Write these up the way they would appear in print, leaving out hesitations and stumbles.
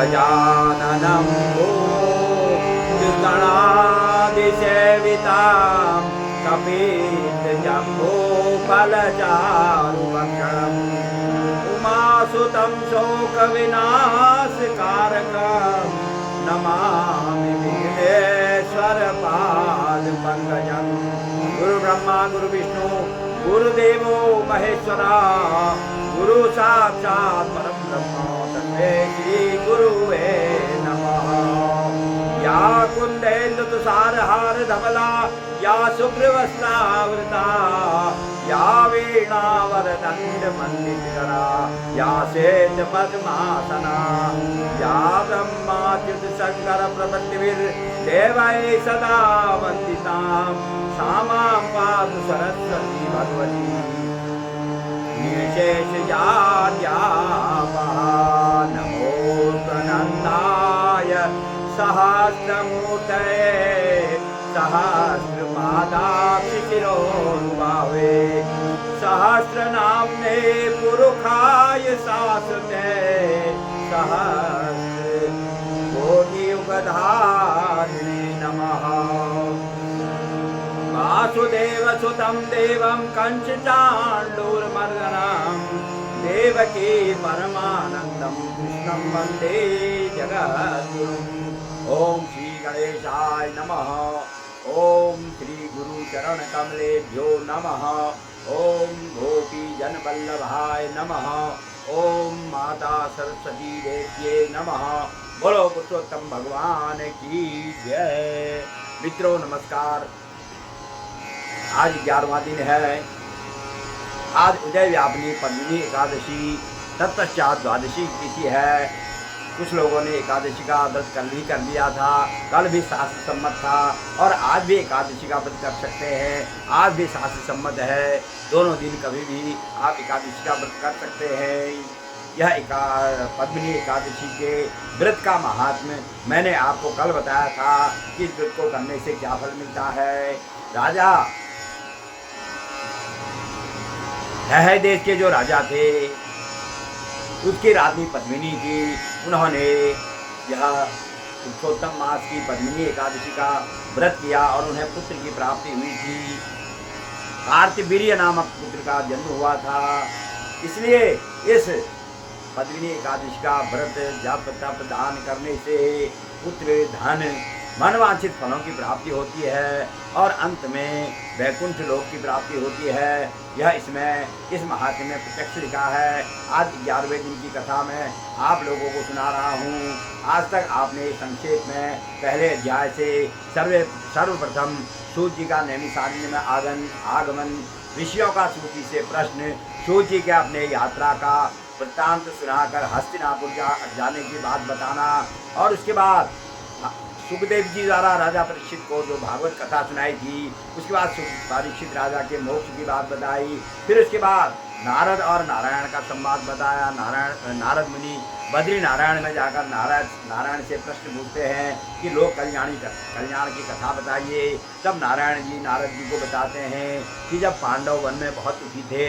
गजाननं भूतगणादिसेवितां कपितजम्बूफलचारुभक्षणम् उमासुतं शोकविनाशकारकं नमामि विघ्नेश्वरपादपङ्कजम्। गुरु ब्रह्मा गुरु विष्णु गुरुदेवो महेश्वरा गुरु साक्षात् परम ब्रह्म तस्मै श्री गुरुवे नमः। या कुन्देन्दु तुषारहार धवला या शुभ्रवस्त्रावृता या वीणावरदण्ड मंडितकरा या श्वेत पद्मासना या ब्रह्माच्युत शंकर प्रपत्तिभिर्देवैः सदा वन्दितां सा मां पातु सरस्वती भगवती निर्शेषजाड्यापः। नमो त्वनन्ताय सहस्रमूर्तये सहस्रपादाक्षिशिरोनुभावे सहस्रनाम्ने पुरुषाय शाश्वते सहस्रकोटियुगधारिणे नमः। वासुदेवसुतं देवं कंसचाण्डूरमर्दनं देवकी परमानन्दं कृष्णं वन्दे जगद्गुरुम्। ओम श्री गणेशाय नमः। ओम श्री गुरु चरण कमलेभ्यो नमः। ओम गोपी जन वल्लभाय नमः। ओम माता सरस्वती देव्ये नमः। बोलो पुरुषोत्तम भगवान की जय। मित्रों नमस्कार। आज 11वां दिन है। आज उदय व्यापिनी पद्मिनी एकादशी तत्पश्चात द्वादशी तिथि है। कुछ लोगों ने एकादशी का व्रत कल भी कर लिया था, कल भी शास्त्र सम्मत था और आज भी एकादशी का व्रत कर सकते हैं। आज भी शास्त्र सम्मत है, दोनों दिन कभी भी आप एकादशी का व्रत कर सकते हैं। यह पद्मिनी एकादशी के व्रत का महात्म्य मैंने आपको कल बताया था कि इस व्रत को करने से क्या फल मिलता है। राजा है देश के जो राजा थे उसकी रानी पद्मिनी थी। उन्होंने यह पुरुषोत्तम मास की पद्मिनी एकादशी का व्रत किया और उन्हें पुत्र की प्राप्ति हुई थी। कार्तिवीर्य नामक पुत्र का जन्म हुआ था। इसलिए इस पद्मिनी एकादशी का व्रत जप तप दान करने से पुत्र धन मनवांछित फलों की प्राप्ति होती है और अंत में वैकुंठ लोक की प्राप्ति होती है। यह इसमें इस महात्म्य में प्रत्यक्ष लिखा है। आज 11वें दिन की कथा में आप लोगों को सुना रहा हूँ। आज तक आपने संक्षेप में पहले अध्याय से सर्वप्रथम सूत जी का नैमिषारण्य में आगमन, ऋषियों का सूची से प्रश्न, सूत जी के अपने यात्रा का वृत्तांत सुनाकर हस्तिनापुर जाने की बात बताना और उसके बाद सुखदेव जी द्वारा राजा परीक्षित को जो भागवत कथा सुनाई थी, उसके बाद परीक्षित राजा के मोक्ष की बात बताई। फिर उसके बाद नारद और नारायण का संवाद बताया। नारद मुनि बद्री नारायण में जाकर नारायण से प्रश्न पूछते हैं कि लोक कल्याण की कथा बताइए। तब नारायण जी नारद जी को बताते हैं कि जब पांडव वन में बहुत दुखी थे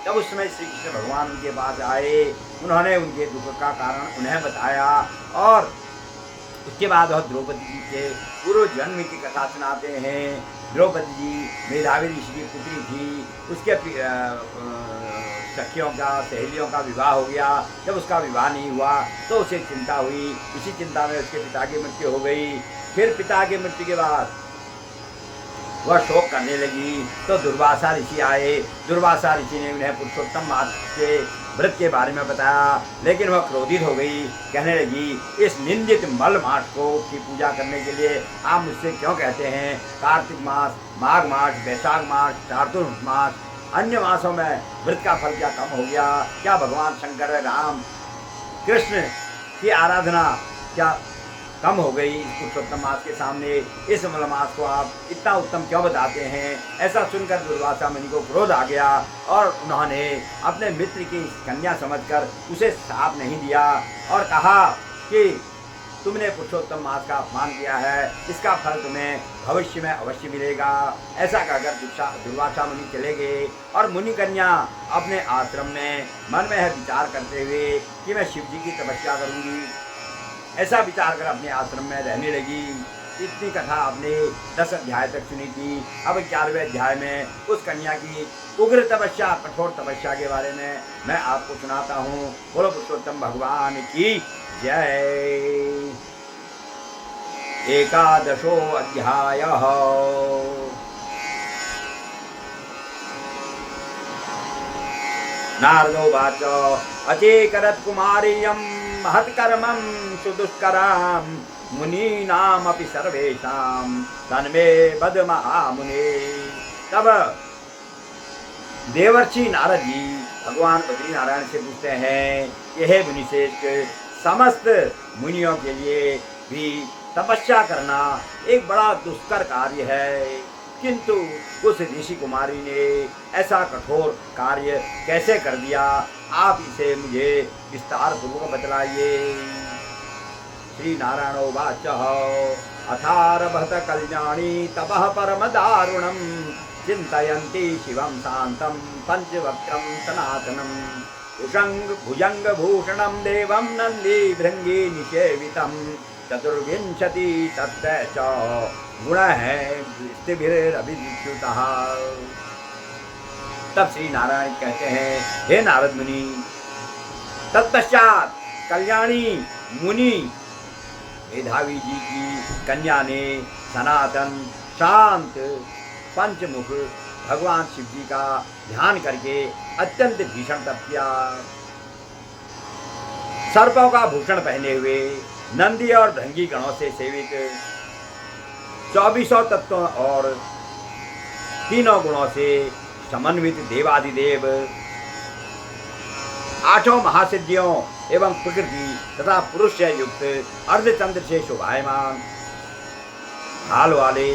तब उस समय श्री कृष्ण भगवान उनके पास आए। उन्होंने उनके दुख का कारण उन्हें बताया और उसके बाद वह द्रौपदी जी के पूर्व जन्म की कथा सुनाते हैं। द्रौपदी जी मेधावी ऋषि की पुत्री थी। उसके सखियों का सहेलियों का विवाह हो गया। जब उसका विवाह नहीं हुआ तो उसे चिंता हुई। इसी चिंता में उसके पिता की मृत्यु हो गई। फिर पिता की मृत्यु के बाद वह शोक करने लगी तो दुर्वासा ऋषि आए। दुर्वासा ऋषि ने उन्हें पुरुषोत्तम मास के व्रत के बारे में बताया, लेकिन वह क्रोधित हो गई। कहने लगी, इस निंदित मल मास को की पूजा करने के लिए आप मुझसे क्यों कहते हैं? कार्तिक मास, माघ मास, वैशाख मास, चातुर्मास मास, अन्य मासों में व्रत का फल क्या कम हो गया? क्या भगवान शंकर राम कृष्ण की आराधना क्या कम हो गई इस पुरुषोत्तम मास के सामने? इस मलमास को आप इतना उत्तम क्यों बताते हैं? ऐसा सुनकर दुर्वासा मुनि को क्रोध आ गया और उन्होंने अपने मित्र की कन्या समझकर उसे शाप नहीं दिया और कहा कि तुमने पुरुषोत्तम मास का अपमान किया है, इसका फल तुम्हें भविष्य में अवश्य मिलेगा। ऐसा कहकर दुर्वासा मुनि चले गए और मुनि कन्या अपने आश्रम में मन में विचार करते हुए कि मैं शिव जी की तपस्या करूंगी, ऐसा विचार कर अपने आश्रम में रहने लगी। इतनी कथा आपने 10 अध्याय तक सुनी थी। अब 11वें अध्याय में उस कन्या की उग्र तपस्या, कठोर तपस्या के बारे में मैं आपको सुनाता हूँ। बोलो पुरुषोत्तम भगवान की जय। 11 अध्यायः। नारदोवाच अचेकरत् कुमारीयं महत्कर्मं सुदुष्करं मुनीनामपि सर्वेषां तन्मे वद महामुने। तब देवर्षि नारद जी भगवान बद्री नारायण से पूछते हैं कि हे मुनिश्रेष्ठ, समस्त मुनियों के लिए भी तपस्या करना एक बड़ा दुष्कर कार्य है, किंतु उस ऋषि कुमारी ने ऐसा कठोर कार्य कैसे कर दिया, आप इसे मुझे विस्तार पूर्वक बतलाइए। श्री नारायणोवाच अथारभत कल्याणी तपः परम दारुणं चिंतयन्ति शिवं शान्तं पंचवक्त्रं सनातनं कुशंग भुजंग भूषणं देवं नंदी भृंगी निषेवितं चतुर्विंशति तत्व च गुण है स्थिभिरभिद्युतः। तब श्री नारायण कहते हैं, हे नारद मुनि, तत्पश्चात कल्याणी मुनि मेधावी जी की कन्या ने सनातन शांत पंचमुख भगवान शिव जी का ध्यान करके अत्यंत भीषण तप किया। सर्पों का भूषण पहने हुए नंदी और भृंगी गणों से सेवित 2400 तत्वों और 3 गुणों से समन्वित देवादिदेव 8 महासिद्धियों एवं प्रकृति तथा पुरुष से युक्त अर्धचंद्र से शोभायमान हाल वाले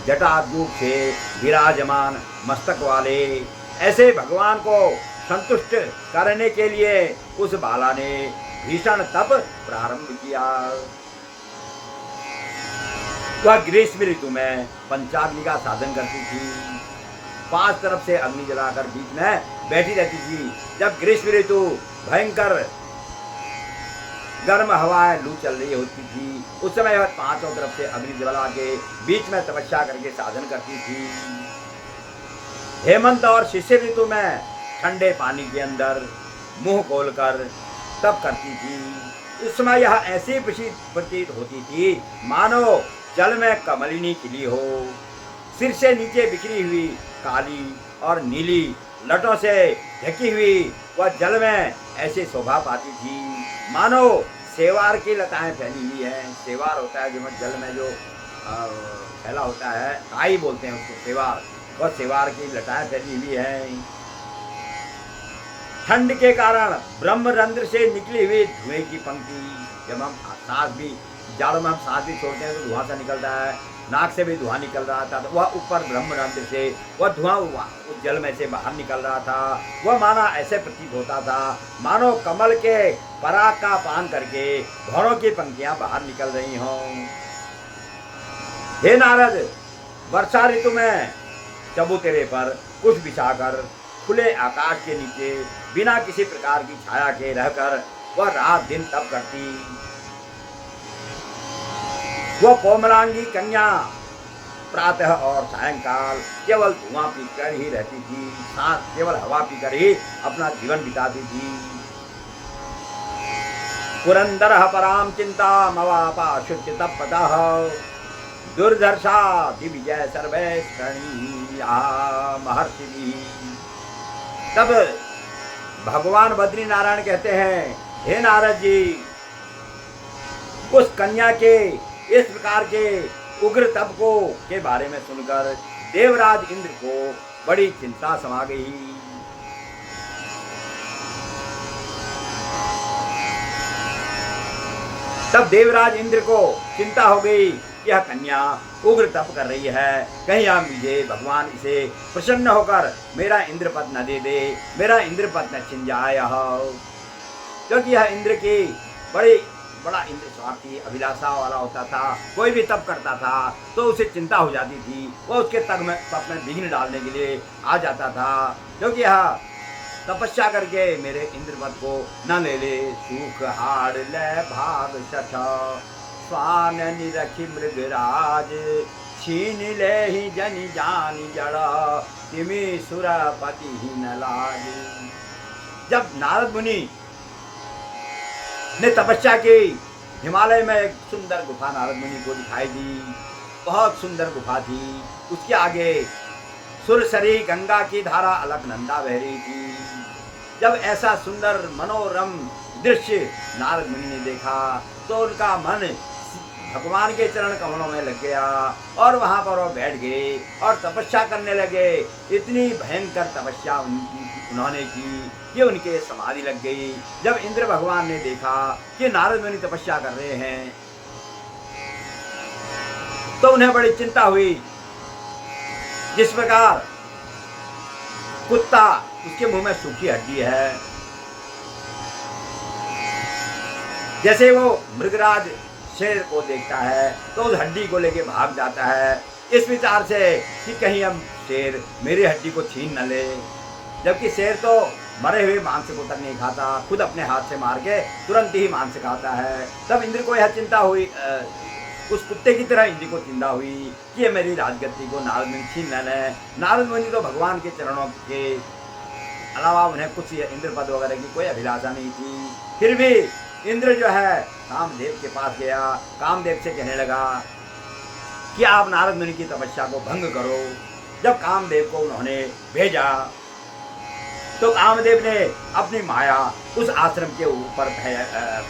जटाद्यूप से विराजमान मस्तक वाले ऐसे भगवान को संतुष्ट करने के लिए उस बाला ने भीषण तप प्रारंभ किया। वह ग्रीष्म ऋतु में पंचाग्नि का साधन करती थी, 5 तरफ से अग्नि जलाकर बीच में बैठी रहती थी। जब ग्रीष्म ऋतु भयंकर गर्म हवाएं लू चल रही होती थी, उस समय वह 5 तरफ से अग्नि जला के बीच में तपस्या करके साधन करती थी। हेमंत और शिशिर ऋतु में ठंडे पानी के अंदर मुंह खोलकर तप करती थी। इस समय यह ऐसी प्रतीत होती थी मानो जल में कमलिनी खिली हो। सिर से नीचे बिखरी हुई काली और नीली लटों से ढकी हुई वह जल में ऐसे शोभा पाती थी मानो सेवार की लताएं फैली हुई है। सेवार होता है जो जल में जो फैला होता है, काई बोलते हैं उसको सेवार, वह सेवार की लताएं फैली हुई है। ठंड के कारण ब्रह्मरंध्र से निकली हुई धुएं की पंक्ति, जब हम सांस भी जाड़ों में हम सांस भी छोड़ते हैं तो धुआं सा निकलता है, नाक से भी धुआं निकल रहा था, तो वह ऊपर ब्रह्मरंध्र से वह धुआं उस जल में से बाहर निकल रहा था। वह माना ऐसे प्रतीत होता था मानो कमल के पराग का पान करके घोड़ों की पंक्तियां बाहर निकल रही हों। हे नारद, वर्षा ऋतु में चबूतरे पर कुछ बिछाकर खुले आकाश के नीचे बिना किसी प्रकार की छाया के रहकर वह रात दिन तप करती। वह कोमलांगी कन्या प्रातः और सायंकाल केवल धुआं पीकर ही रहती थी, साथ केवल हवा पीकर ही अपना जीवन बिताती थी। पुरंदर पराम चिंता मवापा शुद्ध तपतः दुर्धर्षा दिविजय सर्वे महर्षि। तब भगवान बद्री नारायण कहते हैं, हे नारद जी, उस कन्या के इस प्रकार के उग्र तप को के बारे में सुनकर देवराज इंद्र को बड़ी चिंता समा गई। तब देवराज इंद्र को चिंता हो गई, यह कन्या उग्र तप कर रही है, कहीं आप मुझे भगवान इसे प्रसन्न होकर मेरा इंद्रपद न दे दे, मेरा इंद्रपद न छिन जाए। क्योंकि यह इंद्र की बड़ा इंद्र स्वार्थी अभिलाषा वाला होता था। कोई भी तप करता था तो उसे चिंता हो जाती थी, वह उसके तप में विघ्न डालने के लिए आ जाता था। क्योंकि यह तपस्या करके मेरे इंद्रपद को न ले ले, सुख हार ले भाग सठ, स्वान निरखी मृगराज, छीन ले ही जनि जानी जड़ा, तिमी सुरपति ही न लाज। जब नारद मुनि ने तपस्या की, हिमालय में एक सुंदर गुफा नारद मुनि को दिखाई दी, बहुत सुंदर गुफा थी। उसके आगे सुरसरी गंगा की धारा अलकनंदा बह रही थी। जब ऐसा सुंदर मनोरम दृश्य नारद मुनि ने देखा तो उनका मन भगवान के चरण कमलों में लग गया और वहां पर वो बैठ गए और तपस्या करने लगे। इतनी भयंकर तपस्या उन्होंने की कि उनके समाधि लग गई। जब इंद्र भगवान ने देखा कि नारद मुनि तपस्या कर रहे हैं तो उन्हें बड़ी चिंता हुई। जिस प्रकार कुत्ता, उसके मुंह में सूखी हड्डी है, जैसे वो मृगराज शेर को देखता है तो उस हड्डी को लेके भाग जाता है, इस विचार से कि कहीं हम शेर मेरी हड्डी को छीन न ले। जबकि शेर तो मरे हुए मांस को तक नहीं खाता, खुद अपने हाथ से मार के तुरंत ही मांस खाता है। तब इंद्र को यह चिंता हुई, उस कुत्ते की तरह इंद्र को चिंता हुई कि ये मेरी राजगद्दी को नारद मुनि छीन न ले। नारद मुनि तो भगवान के चरणों के अलावा उन्हें कुछ इंद्रपद वगैरह की कोई अभिलाषा नहीं थी। फिर भी इंद्र जो है कामदेव के पास गया, कामदेव से कहने लगा कि आप नारद मुनि की तपस्या को भंग करो। जब कामदेव को उन्होंने भेजा तो कामदेव ने अपनी माया उस आश्रम के ऊपर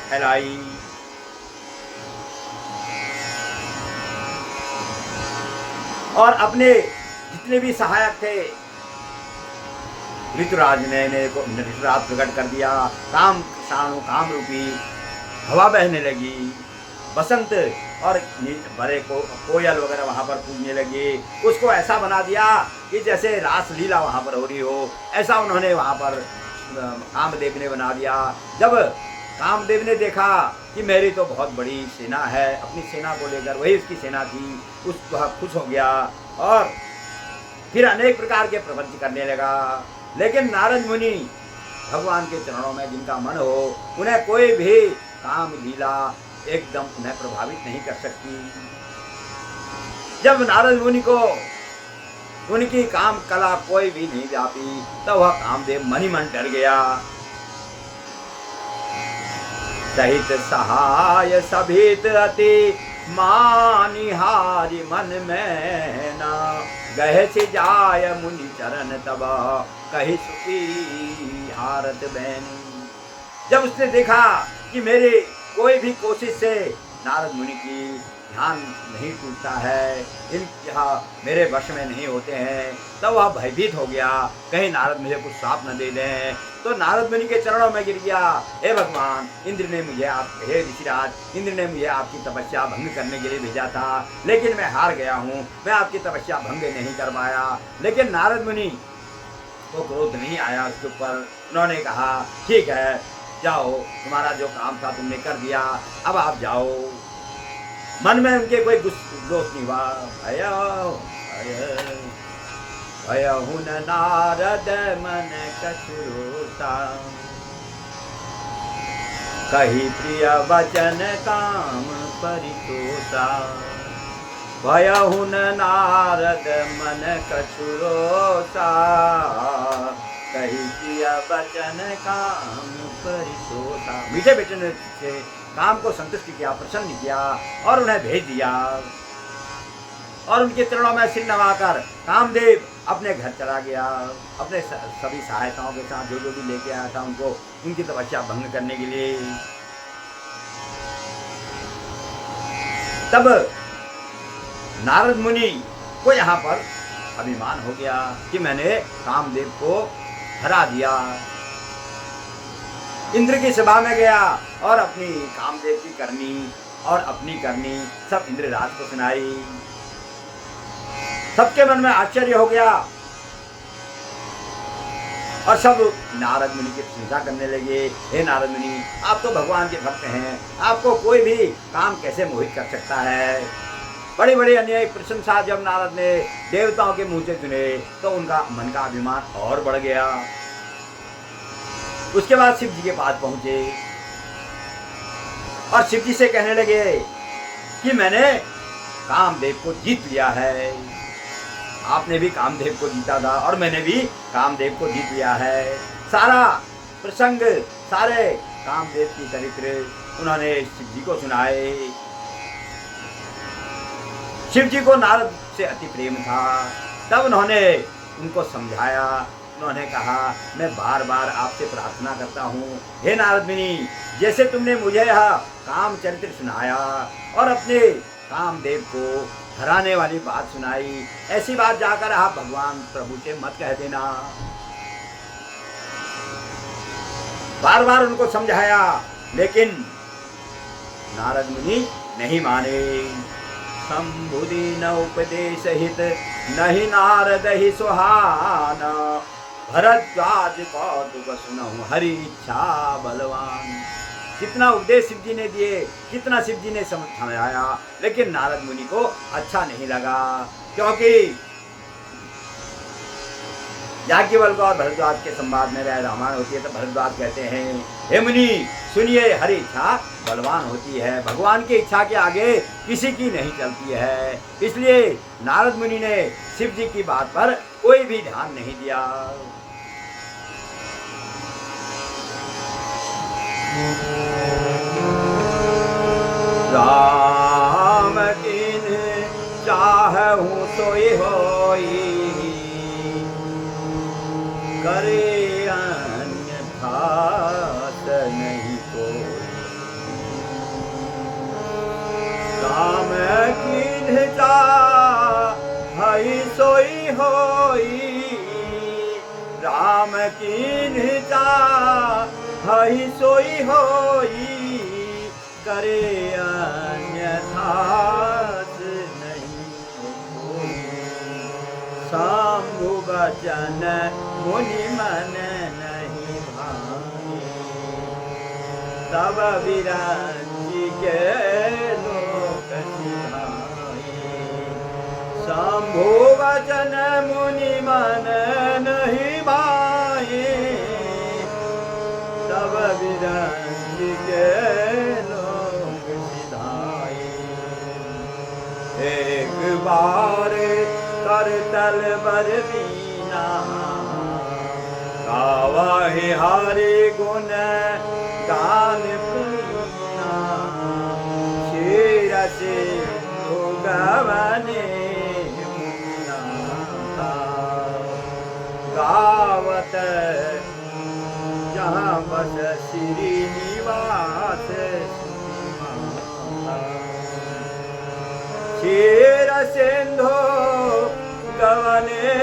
फैलाई और अपने जितने भी सहायक थे ऋतुराज ने ऋतुराज प्रकट कर दिया। काम साणु काम रूपी हवा बहने लगी, बसंत और बड़े को कोयल वगैरह वहाँ पर पूजने लगे। उसको ऐसा बना दिया कि जैसे रास लीला वहाँ पर हो रही हो, ऐसा उन्होंने वहाँ पर कामदेव ने बना दिया। जब कामदेव ने देखा कि मेरी तो बहुत बड़ी सेना है, अपनी सेना को लेकर, वही उसकी सेना थी, उस बहुत खुश हो गया और फिर अनेक प्रकार के प्रपंच करने लगा। लेकिन नारद मुनि भगवान के चरणों में जिनका मन हो, उन्हें कोई भी काम लीला एकदम उन्हें प्रभावित नहीं कर सकती। जब नारद मुनि को उनकी काम कला कोई भी नहीं व्यापी तब वह कामदेव मन ही मन डर गया। सहित सहाय सभित अति मानिहारी मन में न, गहे से जाय मुनि चरण तब कही सुखी हारत बहन। जब उसने देखा कि मेरी कोई भी कोशिश से नारद मुनि की ध्यान नहीं टूटता है, यहाँ मेरे वश में नहीं होते हैं, तब वह भयभीत हो गया, कहीं नारद मुझे कुछ श्राप न दे दें। तो नारद मुनि के चरणों में गिर गया, हे भगवान, इंद्र ने मुझे हे ऋषिराज, इंद्र ने मुझे आपकी तपस्या भंग करने के लिए भेजा था, लेकिन मैं हार गया हूँ, मैं आपकी तपस्या भंग नहीं कर पाया। लेकिन नारद मुनि को क्रोध नहीं आया उसके ऊपर। उन्होंने कहा ठीक है, जाओ, तुम्हारा जो काम था तुमने कर दिया, अब आप जाओ। मन में उनके कोई दोष नहीं हुआ। भयहुन नारद मन कछुता, कही प्रिय वचन काम परितोषा। भयहुन नारद मन कछुता, कही प्रिय वचन काम परितोषा। मीठे वचन से काम को संतुष्ट किया, प्रसन्न किया और उन्हें भेज दिया। और उनके चरणों में सिर नवाकर कामदेव अपने घर चला गया, अपने सभी सहायताओं के साथ जो भी लेके आया था उनको, उनकी तपस्या भंग करने के लिए। तब नारद मुनि को यहाँ पर अभिमान हो गया कि मैंने कामदेव को हरा दिया। इंद्र की सभा में गया और अपनी कामदेव की करनी और अपनी करनी सब इंद्रराज को सुनाई। सबके मन में आश्चर्य हो गया और सब नारद मुनि की प्रशंसा करने लगे। हे नारद मुनि, आप तो भगवान के भक्त हैं, आपको कोई भी काम कैसे मोहित कर सकता है। बड़ी बड़ी अन्य प्रशंसा जब नारद ने देवताओं के मुंह से सुने तो उनका मन का अभिमान और बढ़ गया। उसके बाद शिव जी के पास पहुंचे और शिव जी से कहने लगे कि मैंने कामदेव को जीत लिया है। आपने भी कामदेव को जीता था और मैंने भी कामदेव को जीत लिया है। सारा प्रसंग, सारे कामदेव की चरित्र उन्होंने शिव जी को सुनाए। शिव जी को नारद से अति प्रेम था। तब उन्होंने उनको समझाया। उन्होंने कहा, मैं बार बार आपसे प्रार्थना करता हूँ, हे नारद मुनि, जैसे तुमने मुझे यह काम चरित्र सुनाया और अपने कामदेव को हराने वाली बात सुनाई, ऐसी बात जाकर आप भगवान प्रभु से मत कह देना। बार बार उनको समझाया, लेकिन नारद मुनि नहीं माने। शंभुदी न उपदेश हित, नहीं नारद ही सुहाना, भरद्वाज कौतुक सुनहु हरि इच्छा बलवान। कितना उपदेश शिव जी ने दिए, कितना शिव जी ने समझाया, लेकिन नारद मुनि को अच्छा नहीं लगा। क्योंकि याज्ञवल्क्य और भरद्वाज के संवाद में वह रामायण होती है, तो भरद्वाज कहते हैं, हे मुनि सुनिए, हरि इच्छा बलवान होती है, भगवान की इच्छा के आगे किसी की नहीं चलती है। इसलिए नारद मुनि ने शिव जी की बात पर कोई भी ध्यान नहीं दिया। राम किन्ह चाहूं सोई होई, करे अन्यथा नहीं कोई। राम किन्ह चाहई सोई होई, राम किन्ह चाहई सोई होई, करे अन्यथा नहीं कोई। शंभु वचन मुनि मन नहीं भाई, तब विरंची के लोक सिधाई। शंभु वचन मुनि मन नहीं भाई, तब विरंची के लोक सिधाई। एक बार कर तल बर बीना, गावहि हरि गुण गान पुनीना। शिरस गवने मुनिनाथा, गावत जहाँ बस श्रीनिवास क्षीर सिंधु गवने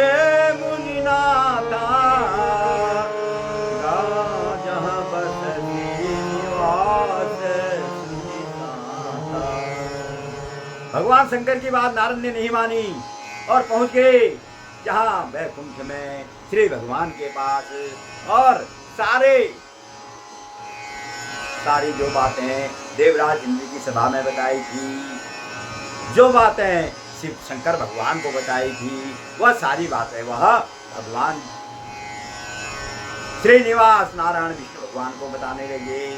मुनिनाथा, जहाँ बस श्रीनिवास सुनिनाथा। भगवान शंकर की बात नारद ने नहीं मानी और पहुंच गए जहाँ वैकुंठ में श्री भगवान के पास। और सारी जो बातें देवराज इंद्र की सभा में बताई थी, जो बातें शिव शंकर भगवान को बताई थी, वह सारी बातें वह भगवान श्रीनिवास नारायण विष्णु भगवान को बताने लगे।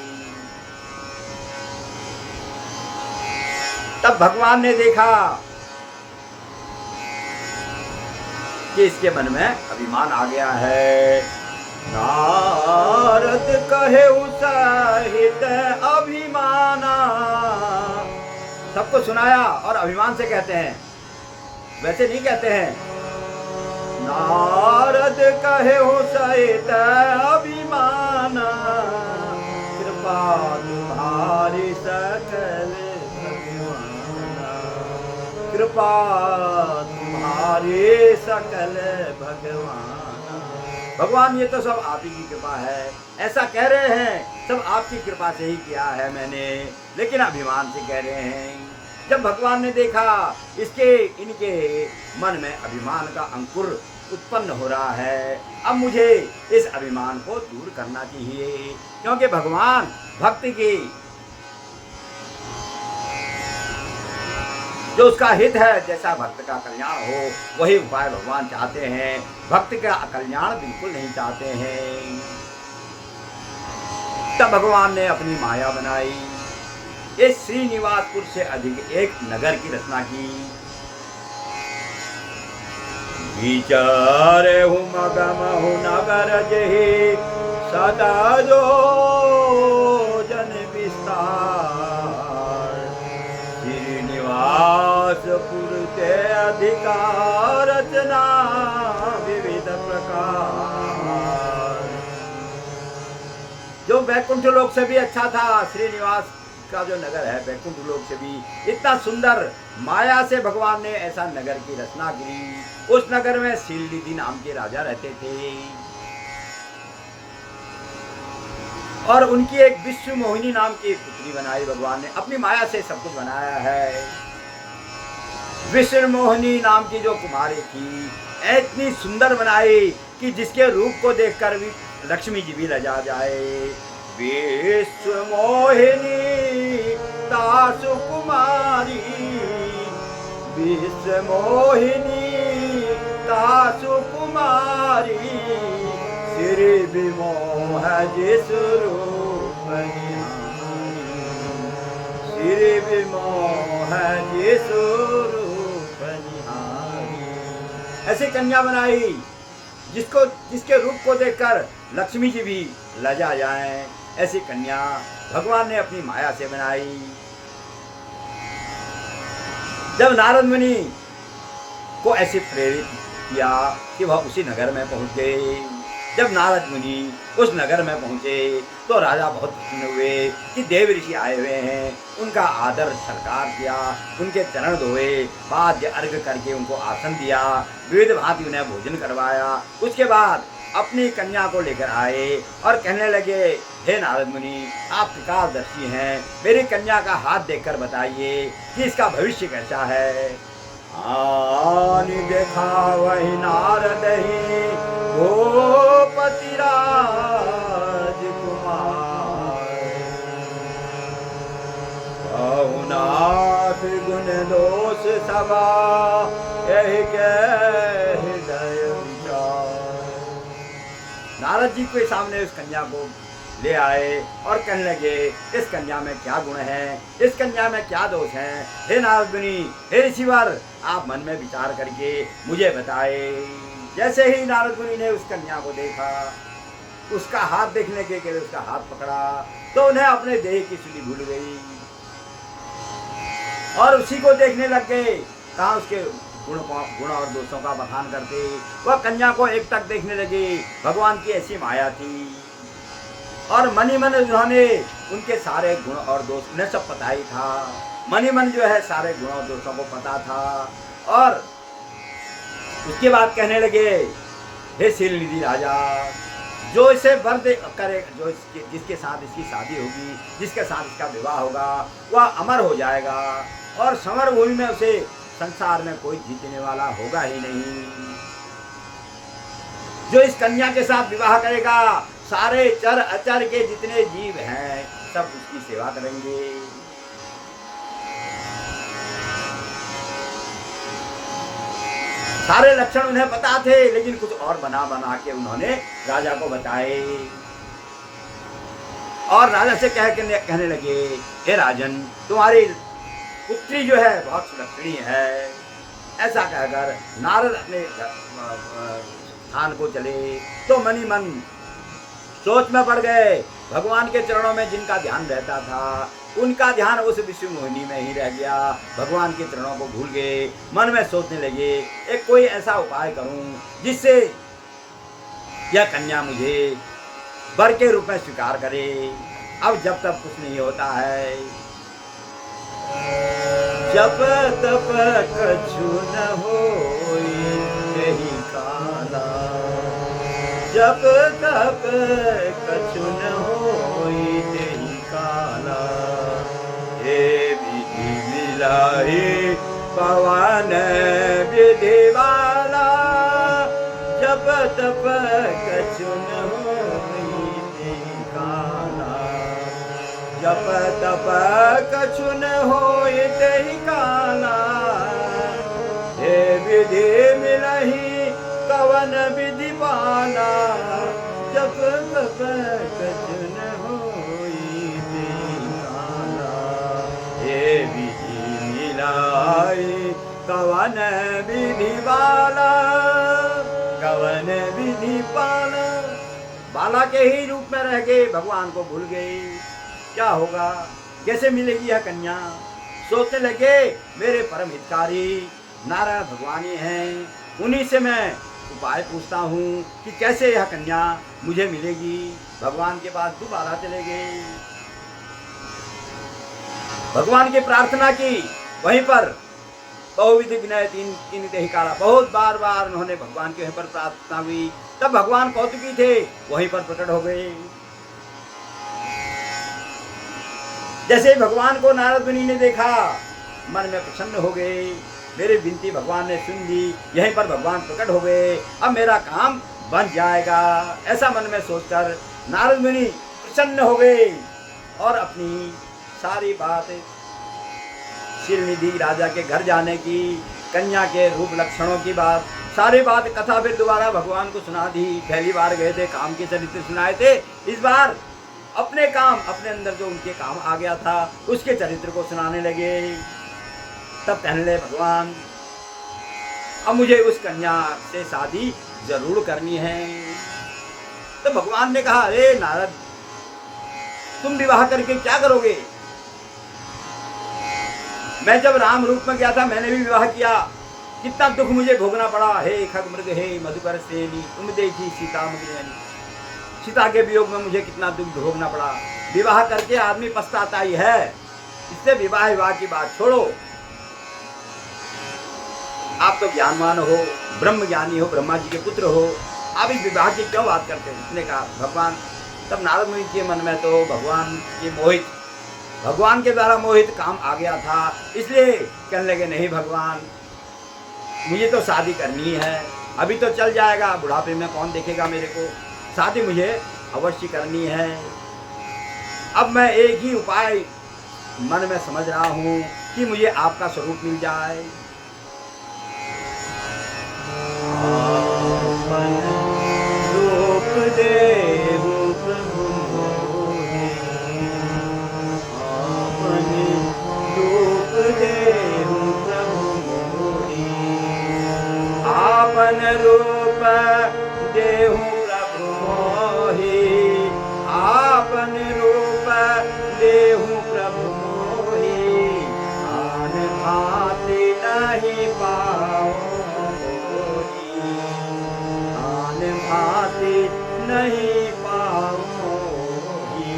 तब भगवान ने देखा कि इसके मन में अभिमान आ गया है। नारद कहे सहित अभिमाना, सबको सुनाया और अभिमान से कहते हैं, वैसे नहीं कहते हैं। नारद कहे सहित अभिमाना, कृपा तुम्हारी सकल भगवाना, कृपा तुम्हारी सकल भगवाना। भगवान ये तो सब आप ही की कृपा है, ऐसा कह रहे हैं, सब आपकी कृपा से ही किया है मैंने, लेकिन अभिमान से कह रहे हैं। जब भगवान ने देखा इनके मन में अभिमान का अंकुर उत्पन्न हो रहा है, अब मुझे इस अभिमान को दूर करना चाहिए, क्योंकि भगवान भक्ति की जो उसका हित है, जैसा भक्त का कल्याण हो वही उपाय भगवान चाहते हैं। भक्त का कल्याण बिल्कुल नहीं चाहते हैं। तब भगवान ने अपनी माया बनाई। इस श्रीनिवासपुर से अधिक एक नगर की रचना की। विचारे हूँ मगम हूँ नगर जही सदा जो जन विस्तार। श्रीनिवासपुर के अधिकार रचना विविध प्रकार। जो वैकुंठ लोक से भी अच्छा था, श्रीनिवास का जो नगर है वैकुंठ लोक से भी इतना सुंदर, माया से भगवान ने ऐसा नगर की रचना की। उस नगर में शीलनिधि नाम के राजा रहते थे और उनकी एक विश्व मोहिनी नाम की पुत्री बनाई। भगवान ने अपनी माया से सब कुछ बनाया है। विश्व मोहिनी नाम की जो कुमारी थी इतनी सुंदर बनाई कि जिसके रूप को देखकर भी लक्ष्मी जी भी लजा जाए। विश्व मोहिनी तासु कुमारी, विश्व मोहिनी तासु कुमारी। श्री विमोह जिस रूप निहारी, श्री विमोह जिस रूप निहारी। ऐसी कन्या बनाई जिसके रूप को देखकर लक्ष्मी जी भी लजा जाएं। ऐसी कन्या भगवान ने अपनी माया से बनाई। जब नारद मुनि को ऐसे प्रेरित किया कि वह उसी नगर में पहुंच गए। जब नारद मुनि उस नगर में पहुंचे तो राजा बहुत प्रसन्न हुए कि देव ऋषि आए हुए हैं। उनका आदर सत्कार किया, उनके चरण धोए, पाद्य अर्घ करके उनको आसन दिया, विविध भांति उन्हें भोजन करवाया। उसके बाद अपनी कन्या को लेकर आए और कहने लगे, हे नारद मुनि, आप त्रिकालदर्शी हैं, मेरी कन्या का हाथ देखकर बताइए कि इसका भविष्य कैसा है। आनि देखा वही नारद ही गोपति राजकुमार। बहुनाथ गुण दोष सभा यही के हृदय विचार। नारद जी के सामने उस कन्या को ले आए और कहने लगे, इस कन्या में क्या गुण है, इस कन्या में क्या दोष है। हे नारद मुनि, हे ऋषिवर, आप मन में विचार करके मुझे बताए। जैसे ही नारद मुनि ने उस कन्या को देखा, उसका हाथ देखने के लिए उसका हाथ पकड़ा तो उन्हें अपने देह की सुधि भूल गई और उसी को देखने लग गए। कहाँ उसके गुण और दोषों का बखान करते, वह कन्या को एक तक देखने लगे। भगवान की ऐसी माया थी और मनी मन उन्होंने उनके सारे गुण और दोष, उन्हें सब पता ही था। मनी मन जो है सारे गुण और दोषों को पता था। और उसके बाद कहने लगे, हे शीलनिधि राजा, जो इसे वर करे, जो जिसके साथ इसकी शादी होगी, जिसके साथ इसका विवाह होगा, वह अमर हो जाएगा और समर भूमि में उसे संसार में कोई जीतने वाला होगा ही नहीं। जो इस कन्या के साथ विवाह करेगा, सारे चर अचर के जितने जीव हैं सब उसकी सेवा करेंगे। सारे लक्षण उन्हें पता थे, लेकिन कुछ और बना बना के उन्होंने राजा को बताए। और राजा से कहने लगे, हे राजन, तुम्हारी पुत्री जो है बहुत सुलक्षणी है। ऐसा कहकर नारद अपने स्थान को चले तो मनी मन सोच में पड़ गए। भगवान के चरणों में जिनका ध्यान रहता था, उनका ध्यान उस विश्व मोहिनी में ही रह गया। भगवान के चरणों को भूल गए। मन में सोचने लगे, एक कोई ऐसा उपाय करूं जिससे यह कन्या मुझे वर के रूप में स्वीकार करे। अब जब तक कुछ नहीं होता है। जब तब कछु न होई यही काला, जब तक कछु न होई यही काला। हे विधि मिलाई पवन विधि वाला, जब तब कछु न होई यही काला। जब तब कछु न होई यही काला। हे विधि मिलही कवन विधि पाला, जब तब कछु न होई कवन विधि बाला, कवन विधि पाला। बाला के ही रूप में रह गए, भगवान को भूल गए। क्या होगा, कैसे मिलेगी यह कन्या? सोचने लगे मेरे परम हितकारी नारायण भगवान ही हैं, उन्हीं से मैं उपाय पूछता हूँ कि कैसे यह कन्या मुझे मिलेगी। भगवान के पास दोबारा चले गए, भगवान की प्रार्थना की। वहीं पर बहुविधि विनय तीन देहि काला, बहुत बार बार उन्होंने भगवान के वहीं पर प्रार्थना हुई। तब भगवान कौतुकी थे, वहीं पर प्रकट हो गए। जैसे भगवान को नारद मुनि ने देखा, मन में प्रसन्न हो गए। मेरी विनती भगवान ने सुन ली, यहीं पर भगवान प्रकट हो गए। अब मेरा काम बन जाएगा, ऐसा मन में सोचकर नारद मुनि प्रसन्न हो गए और अपनी सारी बात शिलनिधि राजा के घर जाने की, कन्या के रूप लक्षणों की बात, सारी बात कथा फिर दोबारा भगवान को सुना दी। पहली बार गए थे, काम के चरित्र सुनाए थे, इस बार अपने काम, अपने अंदर जो उनके काम आ गया था उसके चरित्र को सुनाने लगे। तब कहने लगे भगवान, अब मुझे उस कन्या से शादी जरूर करनी है। तो भगवान ने कहा, अरे नारद, तुम विवाह करके क्या करोगे? मैं जब राम रूप में गया था, मैंने भी विवाह किया, कितना दुख मुझे भोगना पड़ा। हे खगमृग, हे मधुकर सेनी, तुम देखी सीता मुझे, सीता के वियोग में मुझे कितना दुख भोगना पड़ा। विवाह करके आदमी पछताता ही है, इससे विवाह की बात छोड़ो। आप तो ज्ञानवान हो, ब्रह्म ज्ञानी हो, ब्रह्मा जी के पुत्र हो, आप इस विवाह की क्यों बात करते हैं? उसने कहा भगवान, तब नारद मुनि के मन में तो भगवान के द्वारा मोहित काम आ गया था, इसलिए कहने लगे, नहीं भगवान, मुझे तो शादी करनी है। अभी तो चल जाएगा, बुढ़ापे में कौन देखेगा मेरे को, शादी मुझे अवश्य करनी है। अब मैं एक ही उपाय मन में समझ रहा हूँ कि मुझे आपका स्वरूप मिल जाए। रूप देहु प्रभु मोहि, रूप देहु प्रभु मोहि, आपन रूप देहु प्रभु मोहि, आपन रूप देहु प्रभु मोहि, आन भांति नहीं पाओ, भांति नहीं पाओगी।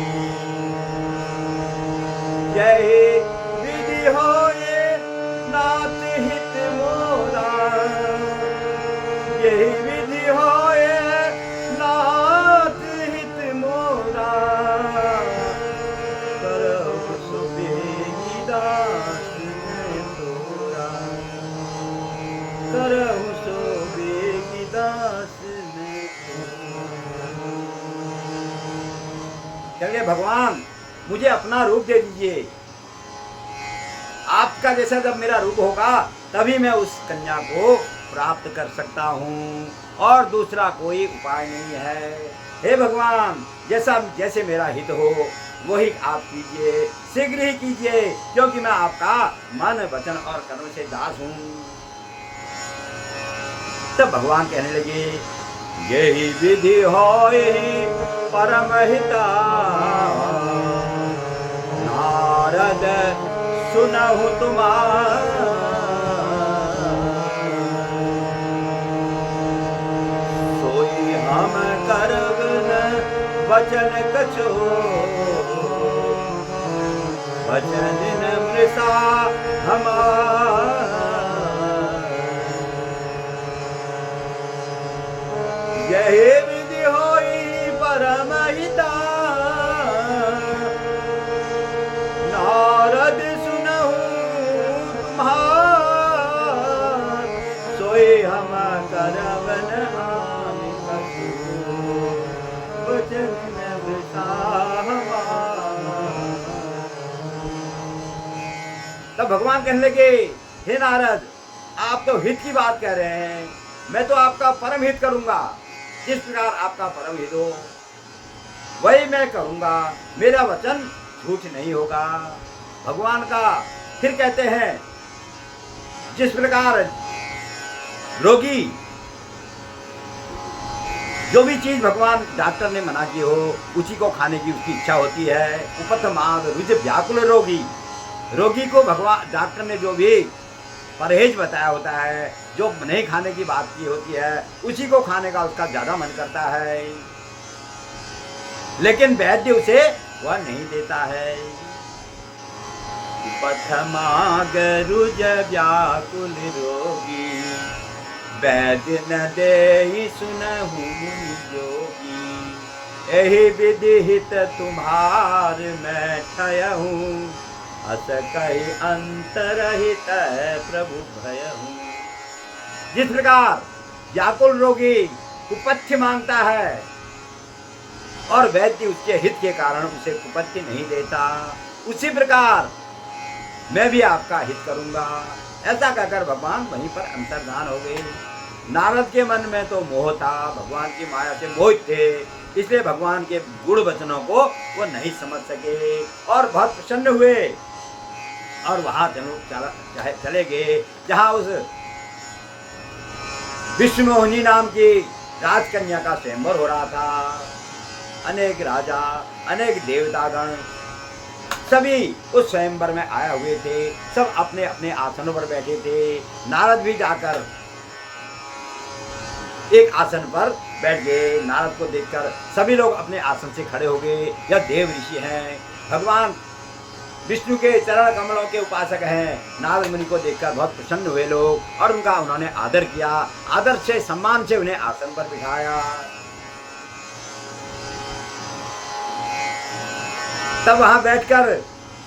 यही विधि होए नाथ हित मोरा, यही विधि होए नाथ हित मोरा, करहु सुबेगी दास मैं तोरा, करहु सुबेगी दास। चलिए भगवान, मुझे अपना रूप दे दीजिए, आपका जैसा जब मेरा रूप होगा तभी मैं उस कन्या को प्राप्त कर सकता हूँ, और दूसरा कोई उपाय नहीं है। हे भगवान, जैसे मेरा हित हो वही आप कीजिए, शीघ्र ही कीजिए, क्योंकि मैं आपका मन वचन और कर्म से दास हूँ। तब भगवान कहने लगे, यही विधि होए परम हिता, नारद सुनहु तुम्हारा, सोई हम करब न वचन कछो, वचन न मृषा हमार, यही विधि होई परम हिता, नारद सुनहु तुम्हार, सोई हम करब न हानि कछु, वचन न मृषा हमार। तब भगवान कहने लगे, हे नारद, आप तो हित की बात कह रहे हैं, मैं तो आपका परम हित करूंगा। जिस प्रकार आपका परम हित हो वही मैं करूंगा, मेरा वचन झूठ नहीं होगा। भगवान का फिर कहते हैं, जिस प्रकार रोगी जो भी चीज भगवान डॉक्टर ने मना की हो उसी को खाने की उसकी इच्छा होती है। उपथमाद रुज व्याकुल रोगी, रोगी को भगवान डॉक्टर ने जो भी परहेज बताया होता है, जो नहीं खाने की बात की होती है, उसी को खाने का उसका ज्यादा मन करता है, लेकिन वैद्य उसे वह नहीं देता है। उपथमाद रुज व्याकुल रोगी, वैद्य न दे सुनहु मुनि जोगी। एहि विधिहित तुम्हार मैं ठयहूँ, अस कही अंतरहित प्रभु भयहूँ। जिस प्रकार व्याकुल रोगी कुपथ्य मांगता है और वैद्य उसके हित के कारण उसे कुपथ्य नहीं देता, उसी प्रकार मैं भी आपका हित करूंगा। ऐसा कहकर भगवान वहीं पर अंतर्धान हो गए। नारद के मन में तो मोह था, भगवान की माया से मोहित थे, इसलिए भगवान के गुण वचनों को वो नहीं समझ सके और बहुत प्रसन्न हुए और वहां चले गए जहां उस विश्वमोहिनी नाम की राजकन्या का स्वयंवर हो रहा था। अनेक राजा, अनेक देवतागण सभी उस स्वयंवर में आए हुए थे, सब अपने अपने आसनों पर बैठे थे। नारद भी जाकर एक आसन पर बैठ गए। नारद को देखकर सभी लोग अपने आसन से खड़े हो गए। यह देव ऋषि हैं, भगवान विष्णु के चरण कमलों के उपासक हैं। नारद मुनि को देखकर बहुत प्रसन्न हुए लोग और उन्होंने आदर किया, आदर से सम्मान से उन्हें आसन पर बिठाया। तब वहां बैठकर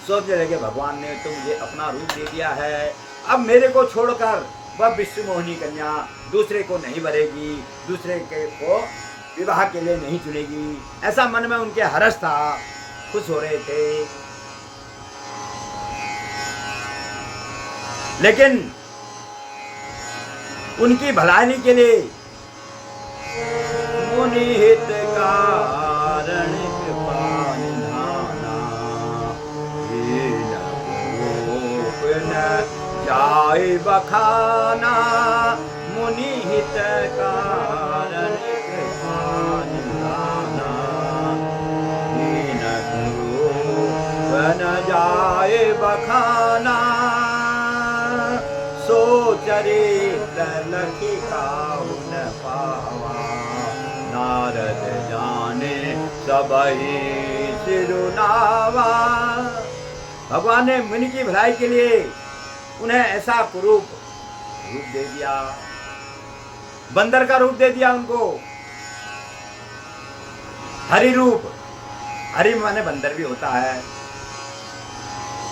सोचने लगे, भगवान ने तो मुझे अपना रूप दे दिया है, अब मेरे को छोड़कर वह विश्व मोहिनी कन्या दूसरे को नहीं वरेगी, दूसरे को विवाह के लिए नहीं चुनेगी। ऐसा मन में उनके हर्ष था, खुश हो रहे थे। लेकिन उनकी भलाई के लिए मुनि हित कारण कृपा निधाना, जाय बखाना, मुनि हित कारण कृपा निधाना, न जाय बखाना, सो चरित्र लखी काहु न पावा, नारद जाने सबहि सिरुनावा। भगवान ने मुनि की भलाई के लिए उन्हें ऐसा रूप दे दिया, बंदर का रूप दे दिया उनको, हरि रूप। हरि माने बंदर भी होता है,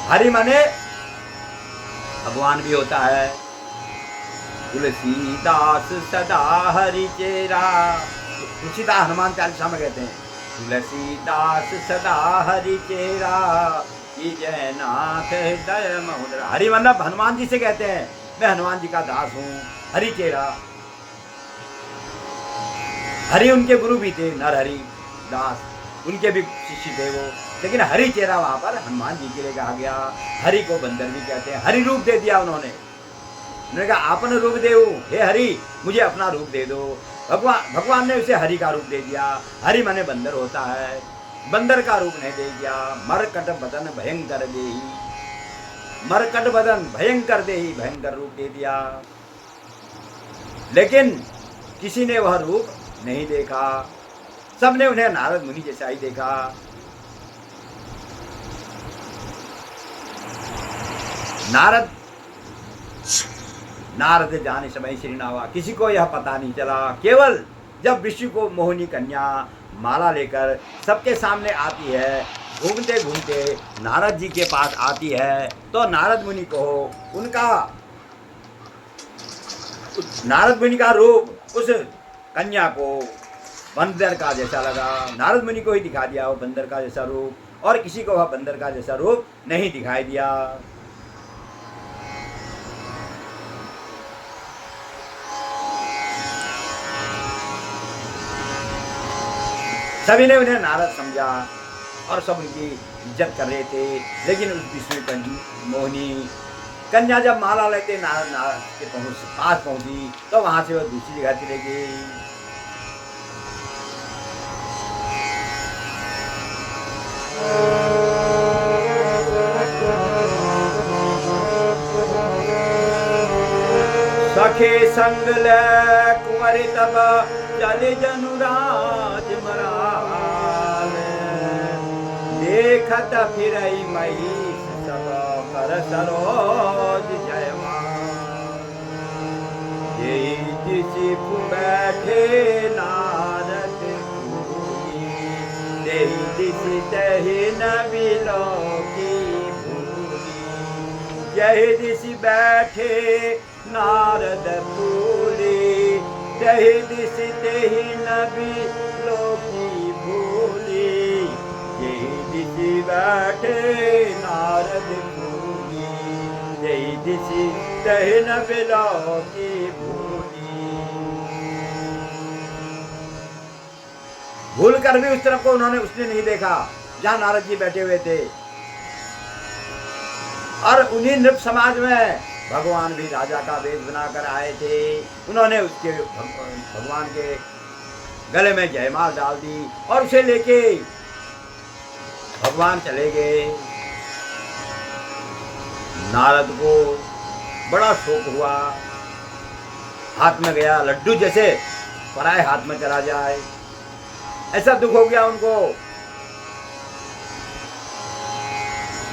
हरि माने भगवान भी होता है। तुलसीदास सदा हरि चेरा, तुलसीदास हनुमान चालीसा में कहते हैं, तुलसीदास सदा हरि चेरा, जयनाथ हृदय महोदर। हरि मतलब हनुमान जी से कहते हैं, मैं हनुमान जी का दास हूँ, हरि चेरा। हरि उनके गुरु भी थे, नरहरि दास उनके भी शिष्य थे वो, लेकिन हरि चेरा वहां पर हनुमान जी के लिए कहा गया। हरि को बंदर भी कहते हैं, हरि रूप दे दिया उन्होंने कहा आपन रूप दे, हे हरि मुझे अपना रूप दे दो। भगवान ने उसे हरि का रूप दे दिया। हरि माने बंदर होता है, बंदर का रूप नहीं दे दिया। मरकट बदन भयंकर देही, मरकट बदन भयंकर देही, भयंकर रूप दे दिया। लेकिन किसी ने वह रूप नहीं देखा, सबने उन्हें नारद मुनि जैसा ही देखा। नारद जाने समय श्री नावा, किसी को यह पता नहीं चला। केवल जब विष्णु को मोहिनी कन्या माला लेकर सबके सामने आती है, घूमते घूमते नारद जी के पास आती है, तो नारद मुनि को नारद मुनि का रूप उस कन्या को बंदर का जैसा लगा। नारद मुनि को ही दिखा दिया वो बंदर का जैसा रूप, और किसी को वह बंदर का जैसा रूप नहीं दिखाई दिया। सभी ने उन्हें नारद समझा और सब उनकी इज्जत कर रहे थे। लेकिन उस विष्णु मोहिनी कन्या जब माला लेते नारद के पास पहुंची तो वहां से वो दूसरी जगह चले गई। सखे संग ले कुंवरी तब चले जनुराज मराल, देखत फिर मई सब कर सरोज जयमान। यही जिसी बैठे नारद भूमि, यही दिशि तहि न मिलो की भूमि। यही दिशि बैठे नारद भूली, तहि दिशि तहि न मिलो की भूली। यही दिशि बैठे नारद भूली, यही दिशि तहि न मिलो की भूली। भूल कर भी उस तरफ को उसने नहीं देखा जहां नारद जी बैठे हुए थे। और उन्हीं नृप समाज में भगवान भी राजा का वेश बनाकर आए थे। उन्होंने उसके भगवान के गले में जयमाल डाल दी और उसे लेके भगवान चले गए। नारद को बड़ा शोक हुआ, हाथ में गया लड्डू जैसे पराए हाथ में चला जाए, ऐसा दुख हो गया उनको।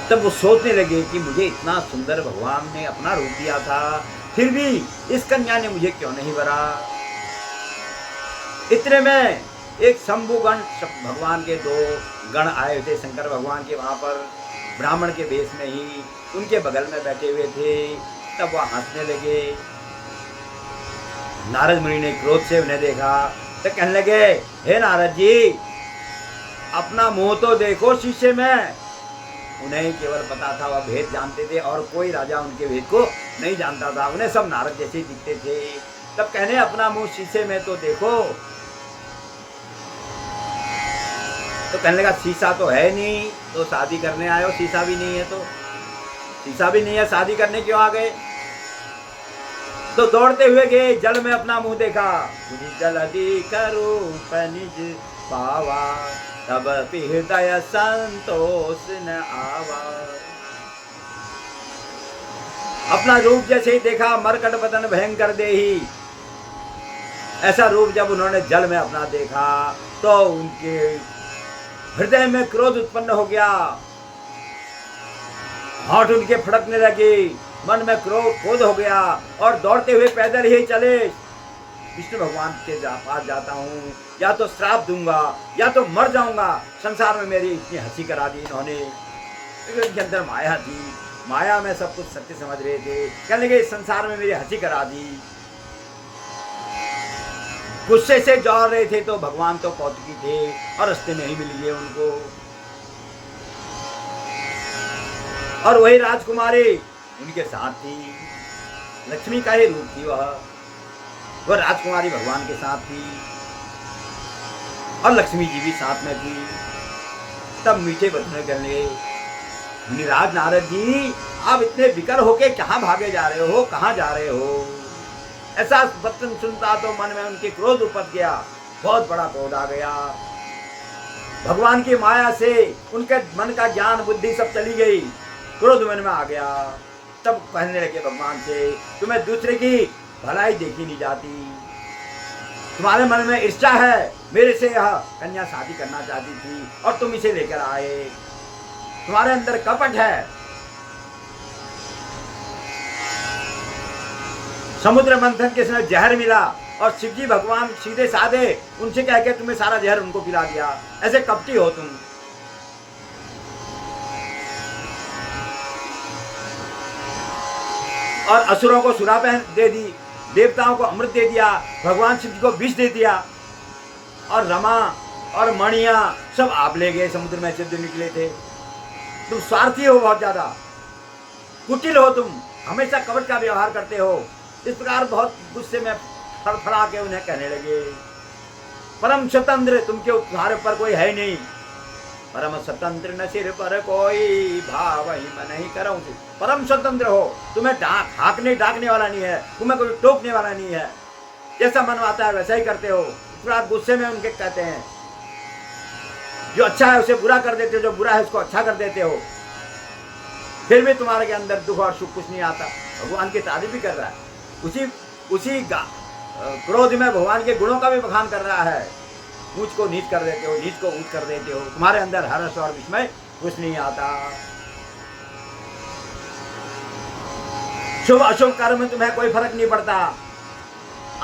तब वो सोचने लगे कि मुझे इतना सुंदर भगवान ने अपना रूप दिया था, फिर भी इस कन्या ने मुझे क्यों नहीं वरा। इतने में एक शंभुगण भगवान के दो गण आए थे शंकर भगवान के वहां पर ब्राह्मण के वेश में ही उनके बगल में बैठे हुए थे। तब वह हंसने लगे। नारद मुनि ने क्रोध से उन्हें देखा तो कहने लगे, हे नारद जी, अपना मुंह तो देखो शीशे में। उन्हें केवल पता था, वह भेद जानते थे और कोई राजा उनके भेद को नहीं जानता था। उन्हें सब नारद जैसे दिखते थे। तब कहने, अपना मुंह शीशे में तो देखो। तो कहने लगा, शीशा तो है नहीं, तो शादी करने आए हो, शीशा भी नहीं है तो शीशा भी नहीं है, शादी करने क्यों आ गए। तो दौड़ते हुए गए, जल में अपना मुंह देखा। जल्दी करो निज पावा, तब हृदय संतोष न आवा। अपना रूप जैसे ही देखा, मरकट बदन भयंकर देही। ऐसा रूप जब उन्होंने जल में अपना देखा तो उनके हृदय में क्रोध उत्पन्न हो गया। होंठ उनके फड़कने लगे, मन में क्रोध हो गया और दौड़ते हुए पैदल ही चले। विष्णु भगवान के पास जाता हूँ, या तो श्राप दूंगा या तो मर जाऊंगा। संसार में मेरी इतनी हंसी करा दी इन्होंने। इनके अंदर माया थी, माया में सब कुछ सत्य समझ रहे थे। कहने लगे, इस संसार में मेरी हंसी करा दी। गुस्से से दौड़ रहे थे तो भगवान तो कौतुकी थे और रास्ते में ही मिल गए उनको। और वही राजकुमारी उनके साथ थी, लक्ष्मी का ही रूप थी। वह राजकुमारी भगवान के साथ थी और लक्ष्मी जी भी साथ में थी। तब मीठे बचने करने, मुनिराज नारद जी, आप इतने विकर होके कहाँ भागे जा रहे हो, कहाँ जा रहे हो। ऐसा वचन सुनता तो मन में उनके क्रोध उपज गया, बहुत बड़ा क्रोध आ गया। भगवान की माया से उनके मन का ज्ञान बुद्धि सब चली गई, क्रोध मन में आ गया। तब कहने लगे भगवान से, तुम्हें दूसरे की भलाई देखी नहीं जाती, तुम्हारे मन में ईर्ष्या है। मेरे से यह कन्या शादी करना चाहती थी और तुम इसे लेकर आए, तुम्हारे अंदर कपट है। समुद्र मंथन के समय जहर मिला और शिवजी भगवान सीधे साधे उनसे कह के तुम्हें सारा जहर उनको पिला दिया। ऐसे कपटी हो तुम। और असुरों को सुरा पहन दे दी, देवताओं को अमृत दे दिया, भगवान शिव जी को विष दे दिया और रमा और मणिया सब आप ले गए समुद्र में से जो निकले थे। तुम स्वार्थी हो, बहुत ज्यादा कुटिल हो, तुम हमेशा कपट का व्यवहार करते हो। इस प्रकार बहुत गुस्से में फड़फड़ा के उन्हें कहने लगे, परम स्वतंत्र, तुम्हारे ऊपर कोई है नहीं परम स्वतंत्र न सिर पर कोई, भाव ही मन ही करऊं से। परम स्वतंत्र हो, तुम्हें हाँकने डाकने वाला नहीं है, तुम्हें कोई टोकने वाला नहीं है, जैसा मन आता है वैसा ही करते हो। थोड़ा गुस्से में उनके कहते हैं, जो अच्छा है उसे बुरा कर देते हो, जो बुरा है उसको अच्छा कर देते हो, फिर भी तुम्हारे के अंदर दुख और सुख कुछ नहीं आता। भगवान की तारीफ भी कर रहा है, उसी क्रोध में भगवान के गुणों का भी बखान कर रहा है। ऊंच को नीच कर देते हो, नीच को ऊंच कर देते हो, तुम्हारे अंदर हर्ष और विस्मय कुछ नहीं आता। शुभ अशुभ कर्म में तुम्हें कोई फर्क नहीं पड़ता।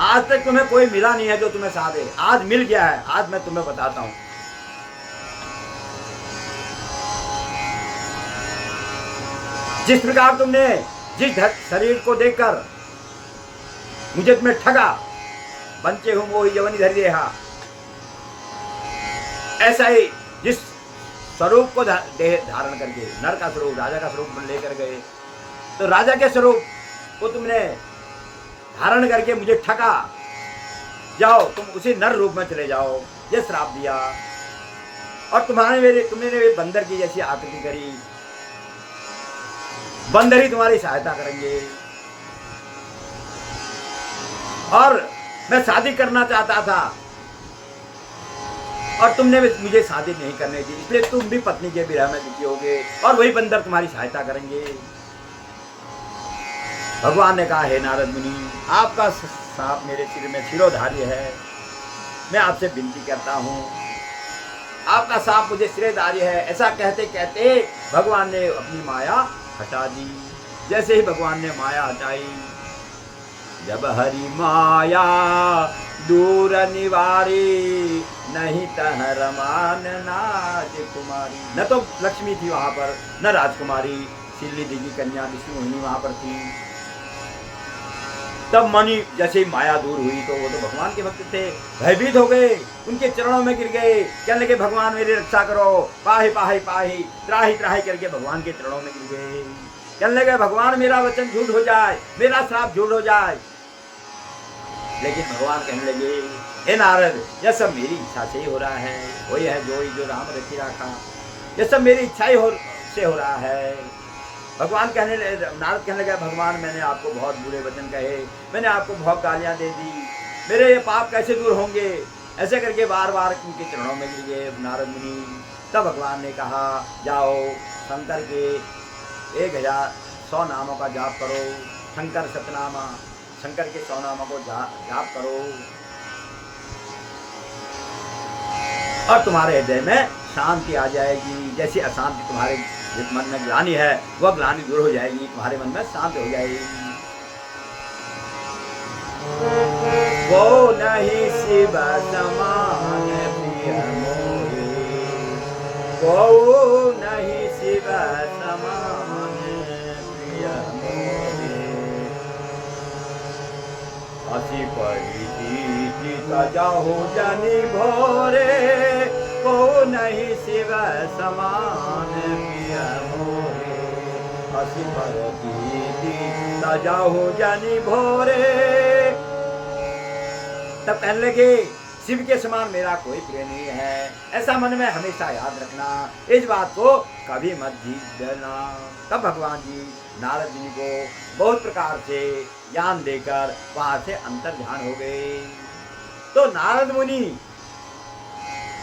आज तक तुम्हें कोई मिला नहीं है जो तुम्हें साथ दे, आज मिल गया है। आज मैं तुम्हें बताता हूं, जिस प्रकार तुमने जिस शरीर को देखकर मुझे तुम्हें ठगा, बंचे हूं वो ही यवनी धरी देहा, ऐसा ही जिस स्वरूप को धारण करके, नर का स्वरूप, राजा का स्वरूप लेकर गए, तो राजा के स्वरूप को तुमने धारण करके मुझे ठगा, जाओ तुम उसी नर रूप में चले जाओ, ये श्राप दिया। और तुमने मेरे बंदर की जैसी आकृति करी, बंदर ही तुम्हारी सहायता करेंगे। और मैं शादी करना चाहता था और तुमने मुझे शादी नहीं करने दी, इसलिए तुम भी पत्नी के विरह में दुखी होगे और वही बंदर तुम्हारी सहायता करेंगे। भगवान ने कहा, हे नारद मुनि, आपका सांप मेरे सिर में शिरोधार्य है, मैं आपसे विनती करता हूँ, आपका सांप मुझे सिरोधार्य है। ऐसा कहते कहते भगवान ने अपनी माया हटा दी। जैसे ही भगवान ने माया हटाई, जब हरि माया दूर निवारी, नहीं तह रमान नाज कुमारी। न तो लक्ष्मी थी वहां पर, न राजकुमारी, सिल्ली की कन्या विष्णु वहां पर थी। तब मणि जैसे ही माया दूर हुई तो वो तो भगवान के भक्त थे, भयभीत हो गए, उनके चरणों में गिर गए, कहने लगे, भगवान मेरी रक्षा करो, पाही पाही पाही, त्राही त्राही करके भगवान के चरणों में गिर गए। कहने लगे, भगवान मेरा वचन झूठ हो जाए, मेरा श्राप झूठ हो जाए। लेकिन भगवान कहने लगे, हे नारद, यह सब मेरी इच्छा से ही हो रहा है, वही है जो राम रचि रखा, यह सब मेरी इच्छा ही से हो रहा है। भगवान नारद कहने लगा, भगवान मैंने आपको बहुत बुरे वचन कहे, मैंने आपको बहुत गालियां दे दी, मेरे ये पाप कैसे दूर होंगे? ऐसे करके बार बार उनके चरणों में गिर गए नारद मुनि। तब भगवान ने कहा, जाओ शंकर के 1100 नामों का जाप करो, शंकर सतनामा, शंकर के 100 नामों को जाप करो और तुम्हारे हृदय में शांति आ जाएगी। जैसी अशांति तुम्हारे जिस मन में ग्लानि है, वह ग्लानि दूर हो जाएगी, तुम्हारे मन में शांत हो जाएगी। वो नहीं शिव समान प्रिय मोहे, वो नहीं शिव समान प्रिय मोहे, असी परिधि सजाहु जनि भोरे, को नहीं शिव समान प्रिय मोरे, हसी परिधि सजाहु जनि भोरे। तब कहने लगे, शिव के समान मेरा कोई प्रिय नहीं है, ऐसा मन में हमेशा याद रखना, इस बात को कभी मत जीत देना। तब भगवान जी नारद जी को बहुत प्रकार से ज्ञान देकर वहां से अंतर ध्यान हो गए। तो नारद मुनि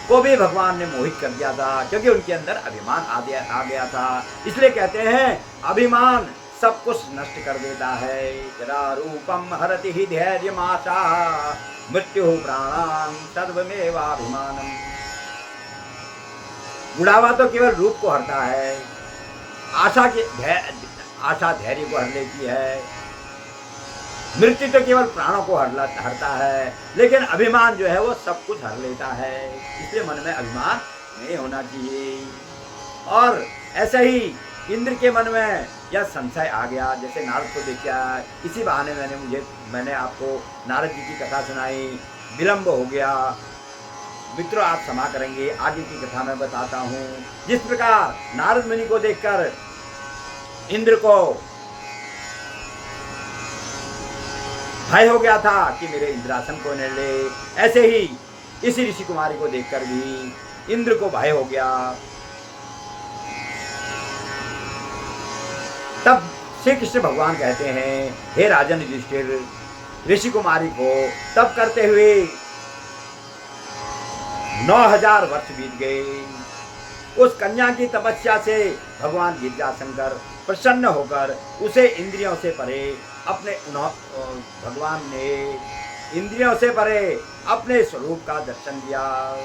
को भी भगवान ने मोहित कर दिया था, क्योंकि उनके अंदर अभिमान आ गया था। इसलिए कहते हैं, अभिमान सब कुछ नष्ट कर देता है। जरा रूपम हरति ही धैर्य माशा, मृत्यु प्राणाम सर्वमेवाभिमानम। बुढ़ावा तो केवल रूप को हरता है, आशा धैर्य को हर लेती है, मृत्यु तो केवल प्राणों को हरता है, लेकिन अभिमान जो है वो सब कुछ हर लेता है। इसलिए मन में अभिमान नहीं होना चाहिए। और ऐसे ही इंद्र के मन में यह संशय आ गया, जैसे नारद को देखा, इसी बहाने मैंने आपको नारद जी की कथा सुनाई, विलंब हो गया, मित्रों आप क्षमा करेंगे, आगे की कथा मैं बताता हूँ। जिस प्रकार नारद मुनि को देखकर इंद्र को भय हो गया था कि मेरे इंद्रासन को न ले, ऐसे ही इसी ऋषि कुमारी को देखकर भी इंद्र को भय हो गया तब श्री कृष्ण भगवान कहते हैं, हे राजन युधिष्ठिर, ऋषि कुमारी को तप करते हुए 9000 वर्ष बीत गए। उस कन्या की तपस्या से भगवान गिरिजाशंकर प्रसन्न होकर उसे इंद्रियों से परे भगवान ने इंद्रियों से परे अपने स्वरूप का दर्शन दिया।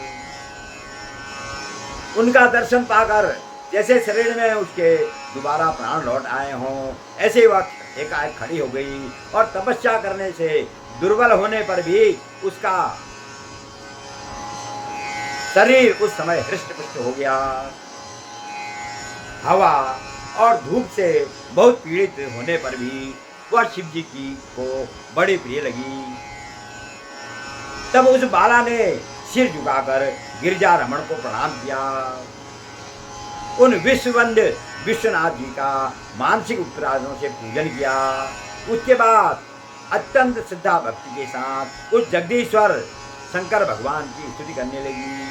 उनका दर्शन पाकर जैसे शरीर में उसके दोबारा प्राण लौट आए हों, ऐसे वक्त एकाएक खड़ी हो गई और तपस्या करने से दुर्बल होने पर भी उसका शरीर उस समय हृष्ट-पुष्ट हो गया। हवा और धूप से बहुत पीड़ित होने पर भी वह शिव जी को बड़ी प्रिय लगी। तब उस बाला ने सिर झुकाकर गिरजा रमण को प्रणाम किया। उन विश्ववंद विश्वनाथ जी का मानसिक उत्तराधनों से पूजन किया। उसके बाद अत्यंत श्रद्धा भक्ति के साथ उस जगदीश्वर शंकर भगवान की स्तुति करने लगी।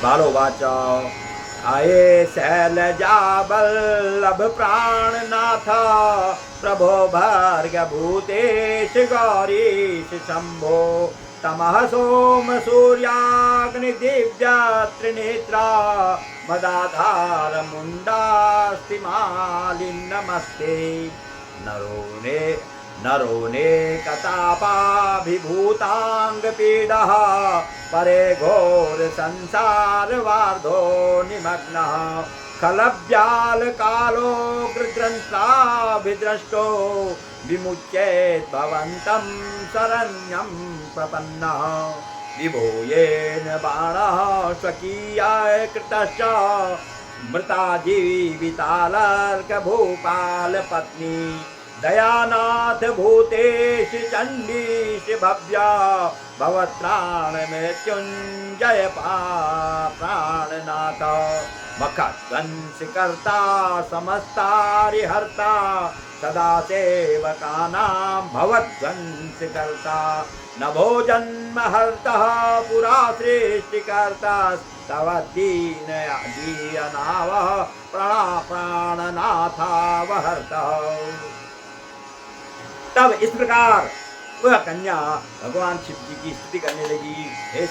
बालोवाच आये शैलजा बल्लभ प्राणनाथ प्रभो भर्गभूतेश गौरीश शंभो तमः सोम सूर्याग्नि दिव्य त्रिनेत्रा मदाधार मुंडास्ति मालिन नमस्ते नरो ने कतापाभिभूतांग पीडः परे घोर संसार वार्धो निमग्नः खलव्याल कालो गृद्रंत्राभिद्रष्टो विमुच्येत् भवन्तं शरण्यं प्रपन्नः विभो येन बाणः स्वकीयाय कृतश्च मृता जीवितालर्क भूपाल पत्नी दयानाथ भूतेश चंडीश भव्या भवत्राण मृत्युंजय प्राणनाथ मखध्वंस कर्ता समस्तारिहर्ता सदा सेवकानां भवध्वंस कर्ता नभो जन्म हर्तः पुरा सृष्टिकर्ता तव दीन दीयनावः प्राणनाथावहर्तः। तब इस प्रकार वह कन्या भगवान शिव जी की स्तुति करने लगी। हे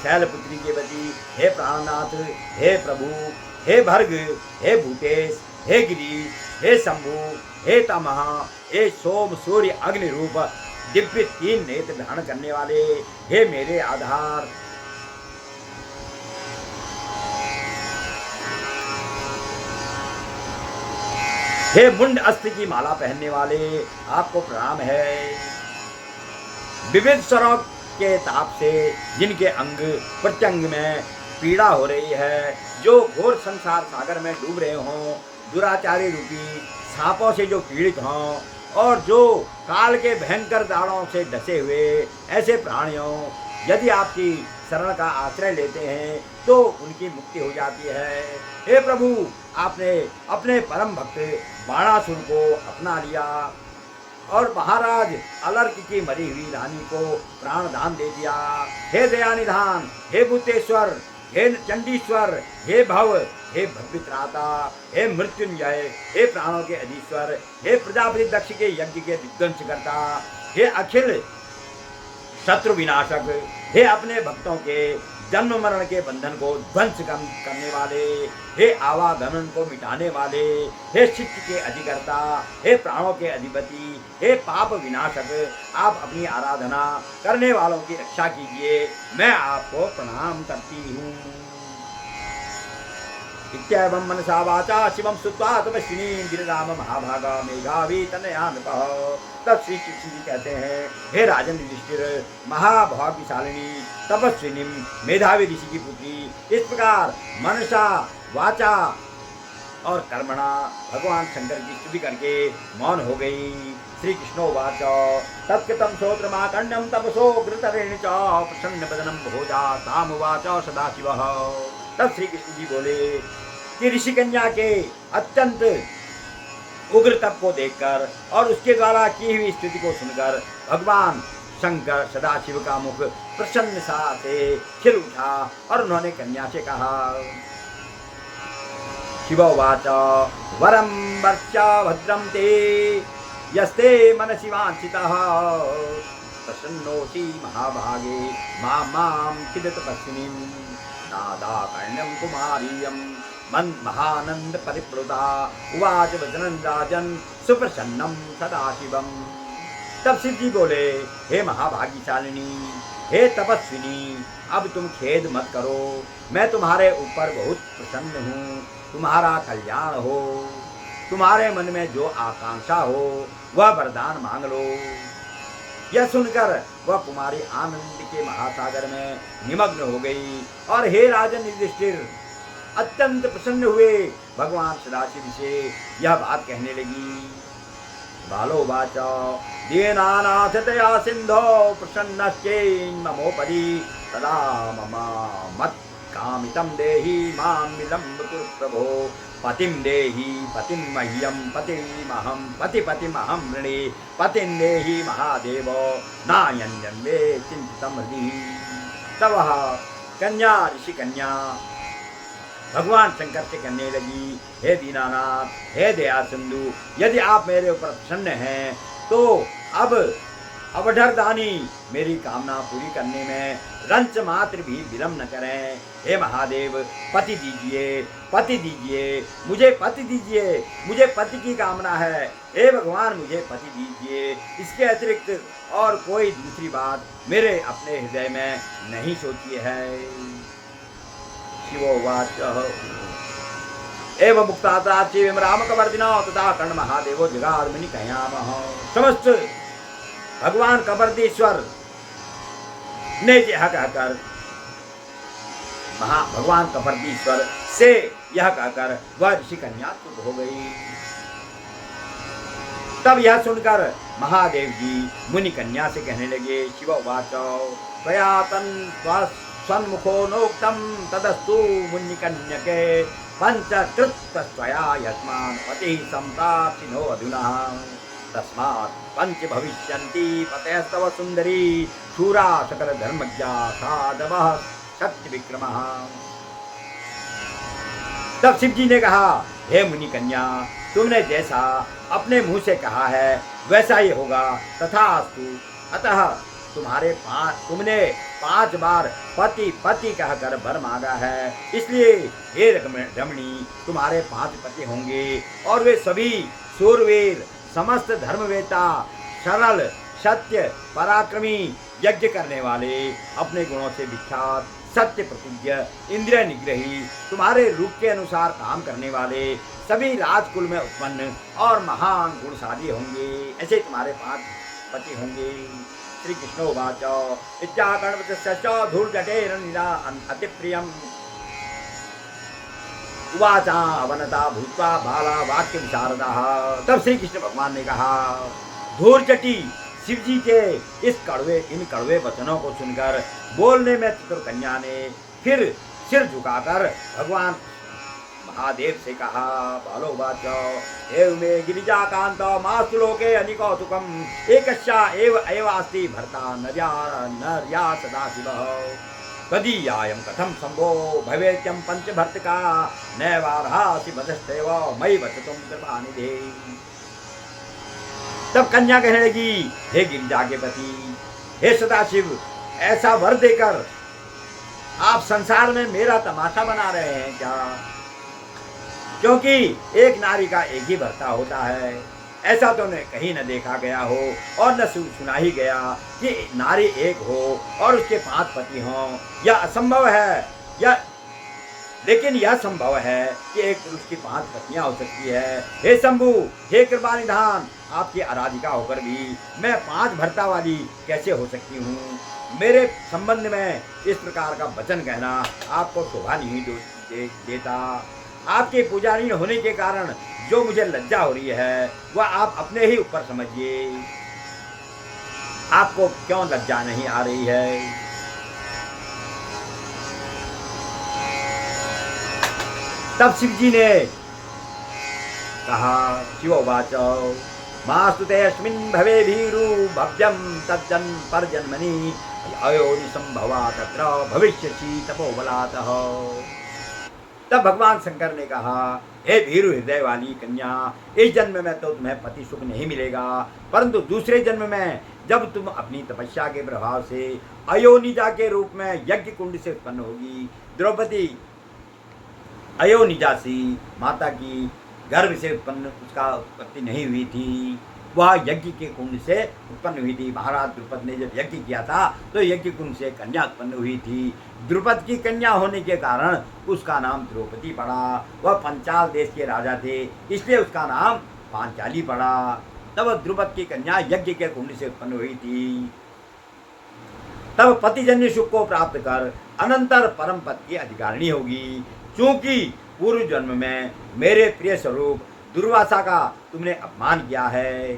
शैलपुत्री के पति, हे प्राणनाथ, हे प्रभु, हे भर्ग, हे भूतेश, हे गिरीश, हे शंभु, हे तमः, हे सोम सूर्य अग्नि रूप दिव्य 3 नेत्र धारण करने वाले, हे मेरे आधार, हे मुंड अस्त्र की माला पहनने वाले, आपको प्रणाम है। विविध स्वरों के ताप से जिनके अंग प्रत्यंग में पीड़ा हो रही है, जो घोर संसार सागर में डूब रहे हों, दुराचारी रूपी सांपों से जो पीड़ित हों और जो काल के भयंकर दाड़ों से डसे हुए ऐसे प्राणियों, यदि आपकी शरण का आश्रय लेते हैं तो उनकी मुक्ति हो जाती है। हे प्रभु, आपने अपने परम भक्त बाणासुर को अपना लिया और महाराज अलर्क की मरी हुई रानी को प्राण दान दे दिया। हे दयानिधान, हे भूतेश्वर, हे चंडीश्वर, हे भव, हे भव्यत्राता, हे मृत्युंजय, हे प्राणों के अधीश्वर, हे प्रजापति दक्ष के यज्ञ के विध्वंस करता, हे अखिल शत्रु विनाशक, हे अपने भक्तों के जन्म मरण के बंधन को ध्वंस करने वाले, हे आवागमन को मिटाने वाले, हे शिष्य के अधिकर्ता, हे प्राणों के अधिपति, हे पाप विनाशक, आप अपनी आराधना करने वालों की रक्षा कीजिए, मैं आपको प्रणाम करती हूँ। इत्येवं मनसा वाचा शिवं स्तुत्वा तपस्विनीं गिरिराम महाभागा मेघावी तनया नृपः। तब श्री कृष्ण जी कहते हैं, हे राजन युधिष्ठिर, महाभाग्यशालिनी तपस्विनी मेधावी ऋषि की पुत्री, इस प्रकार मनसा वाचा और कर्मणा भगवान शंकर की स्तुति करके मौन हो गई। श्री कृष्णोवाच तत्कृतं श्रोत्रमाकर्ण्यं तपसो घृतरेण च प्रसन्नवदनं भोजा तामुवाच सदाशिवः। तब श्री कृष्ण जी बोले कि ऋषि कन्या के अत्यंत उग्र तप को देखकर और उसके द्वारा की हुई स्तुति को सुनकर भगवान शंकर सदाशिव का मुख प्रसन्नता से खिल उठा और उन्होंने कन्या से कहा, शिवोवाच वरं वर्ष्य भद्रं ते यस्ते मनसि वाञ्छितः प्रसन्नोऽसि महाभागे मां खिलतपस्विनीं नादाकर्ण्यं कुमारीयं महानंद परिप्लुता उवाच वचनं राजन् सुप्रसन्नं सदाशिवम्। तब शिव जी बोले, हे महाभाग्यशालिनी, हे तपस्विनी, अब तुम खेद मत करो, मैं तुम्हारे ऊपर बहुत प्रसन्न हूँ, तुम्हारा कल्याण हो, तुम्हारे मन में जो आकांक्षा हो वह वरदान मांग लो। यह सुनकर वह कुमारी आनंद के महासागर में निमग्न हो गई और हे राजन युधिष्ठिर अत्यंत प्रसन्न हुए भगवान सदाशिव से यह बात कहने लगी। बालोवाच दीनानाथतया सिंधो प्रसन्नश्चेन्ममोपरि तदा मम मत्कामितं देहि मां विलम्बतु प्रभो पतिं देहि पतिं मह्यं पतिमहं पतिमहं ऋणे पतिं देहि महादेव नायन्यं मे चिन्तितं हृदि। तब कन्या ऋषि कन्या भगवान शंकर से कहने लगी, हे दीनानाथ, हे दया सिंधु, यदि आप मेरे ऊपर प्रसन्न हैं तो अब अवधरदानी मेरी कामना पूरी करने में रंच मात्र भी विलम्ब न करें। हे महादेव, पति दीजिए, मुझे पति दीजिए, मुझे पति की कामना है। हे भगवान, मुझे पति दीजिए, इसके अतिरिक्त और कोई दूसरी बात मेरे अपने हृदय में नहीं सोची है। शिवोवाच एवं मुक्तात्राचिं रामकवर्दिनो तथा कर्ण महादेवो जगार्मिनि कयामः। समस्त भगवान कवर्दीश्वर ने यह कहकर भगवान कवर्दीश्वर से यह कहकर वह ऋषि कन्या चुप हो गई। तब यह सुनकर महादेव जी मुनि कन्या से कहने लगे, शिवोवाच त्वया सन्मुखो नोक्तं तदस्तु मुनिकन्यके पंचकृत्स्वया यस्मान् पतिः सम्प्राप्तिनो अधुना तस्मात् पंच भविष्यन्ति पतयस्तव सुंदरी शूरा सकल धर्मज्ञा साधवः सत्य विक्रमः। तब शिव जी ने कहा, हे मुनि कन्या, तुमने जैसा अपने मुंह से कहा है वैसा ही होगा, तथास्तु। अतः तुमने 5 बार पति पति कहकर वर मांगा है, इसलिए हे रमणी, तुम्हारे 5 पति होंगे और वे सभी शूरवीर, समस्त धर्मवेता, सरल, सत्य, पराक्रमी, यज्ञ करने वाले, अपने गुणों से विख्यात, सत्य प्रतिज्ञ, इंद्रिय निग्रही, तुम्हारे रूप के अनुसार काम करने वाले, सभी राजकुल में उत्पन्न और महान गुणशाली होंगे। ऐसे तुम्हारे 5 पति होंगे। श्री कृष्ण उवाच इत्याकर्णवचस्य धूर्जटेरनिरा अतिप्रियम् उवाचा अवनता भूत्वा बाला वाक्य विशारदः। तब श्री कृष्ण भगवान ने कहा, धूर्जटी शिव जी के इन कड़वे वचनों को सुनकर बोलने में चतुर कन्या ने फिर सिर झुकाकर भगवान महादेव से कहा, बालोवाच एव मे गिरिजाकांत मास्तु लोके अनिकौतुकम् एकस्या एव अस्ति भर्ता नर्या सदाशिवः तदीयायं कथं संभो भवेत्यं पंचभर्तका नैवार्हासि वदस्तेव मयि वचतुं कृपानिधे। तब कन्या कहने लगी, हे गिरिजा के पति, हे सदाशिव, ऐसा वर देकर आप संसार में मेरा तमाशा बना रहे हैं क्या? क्योंकि एक नारी का एक ही भर्ता होता है, ऐसा तो कहीं न देखा गया हो और न सुना ही गया कि नारी एक हो और उसके 5 पति हों। यह असंभव है, लेकिन यह संभव है कि एक पुरुष की 5 पत्नियां हो सकती है। हे शंभु, हे कृपा निधान, आपकी आराधिका होकर भी मैं 5 भर्ता वाली कैसे हो सकती हूँ? मेरे संबंध में इस प्रकार का वचन कहना आपको शोभा नहीं देता। आपके पुजारी होने के कारण जो मुझे लज्जा हो रही है वह आप अपने ही ऊपर समझिए। आपको क्यों लज्जा नहीं आ रही है? तब शिव जी ने कहा, शिवोवाच मास्तु ते अस्मिन् भवे भीरु भव्यं तज्जन परजन्मनि अयोनि संभवा तत्र भविष्यसि तपोबलातः। तब भगवान शंकर ने कहा, हे भीरु हृदय वाली कन्या, इस जन्म में तो तुम्हें पति सुख नहीं मिलेगा, परंतु दूसरे जन्म में जब तुम अपनी तपस्या के प्रभाव से अयोनिजा के रूप में यज्ञ कुंड से उत्पन्न होगी। द्रौपदी अयोनिजा सी माता की गर्भ से उत्पन्न, उसका उत्पत्ति नहीं हुई थी, वह यज्ञ के कुंड से उत्पन्न हुई थी। महाराज द्रुपद ने जब यज्ञ किया था तो यज्ञ कुंड से कन्या उत्पन्न हुई थी। द्रुपद की कन्या होने के कारण उसका नाम द्रौपदी पड़ा। वह पंचाल देश के राजा थे, इसलिए उसका नाम पांचाली पड़ा। तब द्रुपद की कन्या यज्ञ के कुंड से उत्पन्न हुई थी। तब पतिजन्य सुख को प्राप्त कर अनंतर परम पद की अधिकारिणी होगी। क्योंकि पूर्व जन्म में मेरे प्रिय स्वरूप दुर्वासा का तुमने अपमान किया है।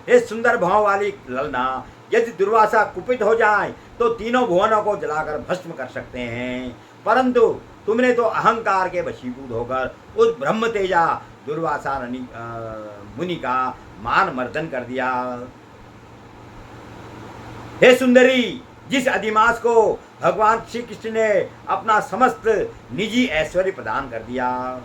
हे सुंदर भाव वाली ललना, यदि दुर्वासा कुपित हो जाए तो तीनों भुवनों को जलाकर भस्म कर सकते हैं, परंतु तुमने तो अहंकार के वशीभूत होकर उस ब्रह्म तेजा दुर्वासा मुनि का मान मर्दन कर दिया। हे सुंदरी, जिस अधिमास को भगवान श्री कृष्ण ने अपना समस्त निजी ऐश्वर्य प्रदान कर दिया,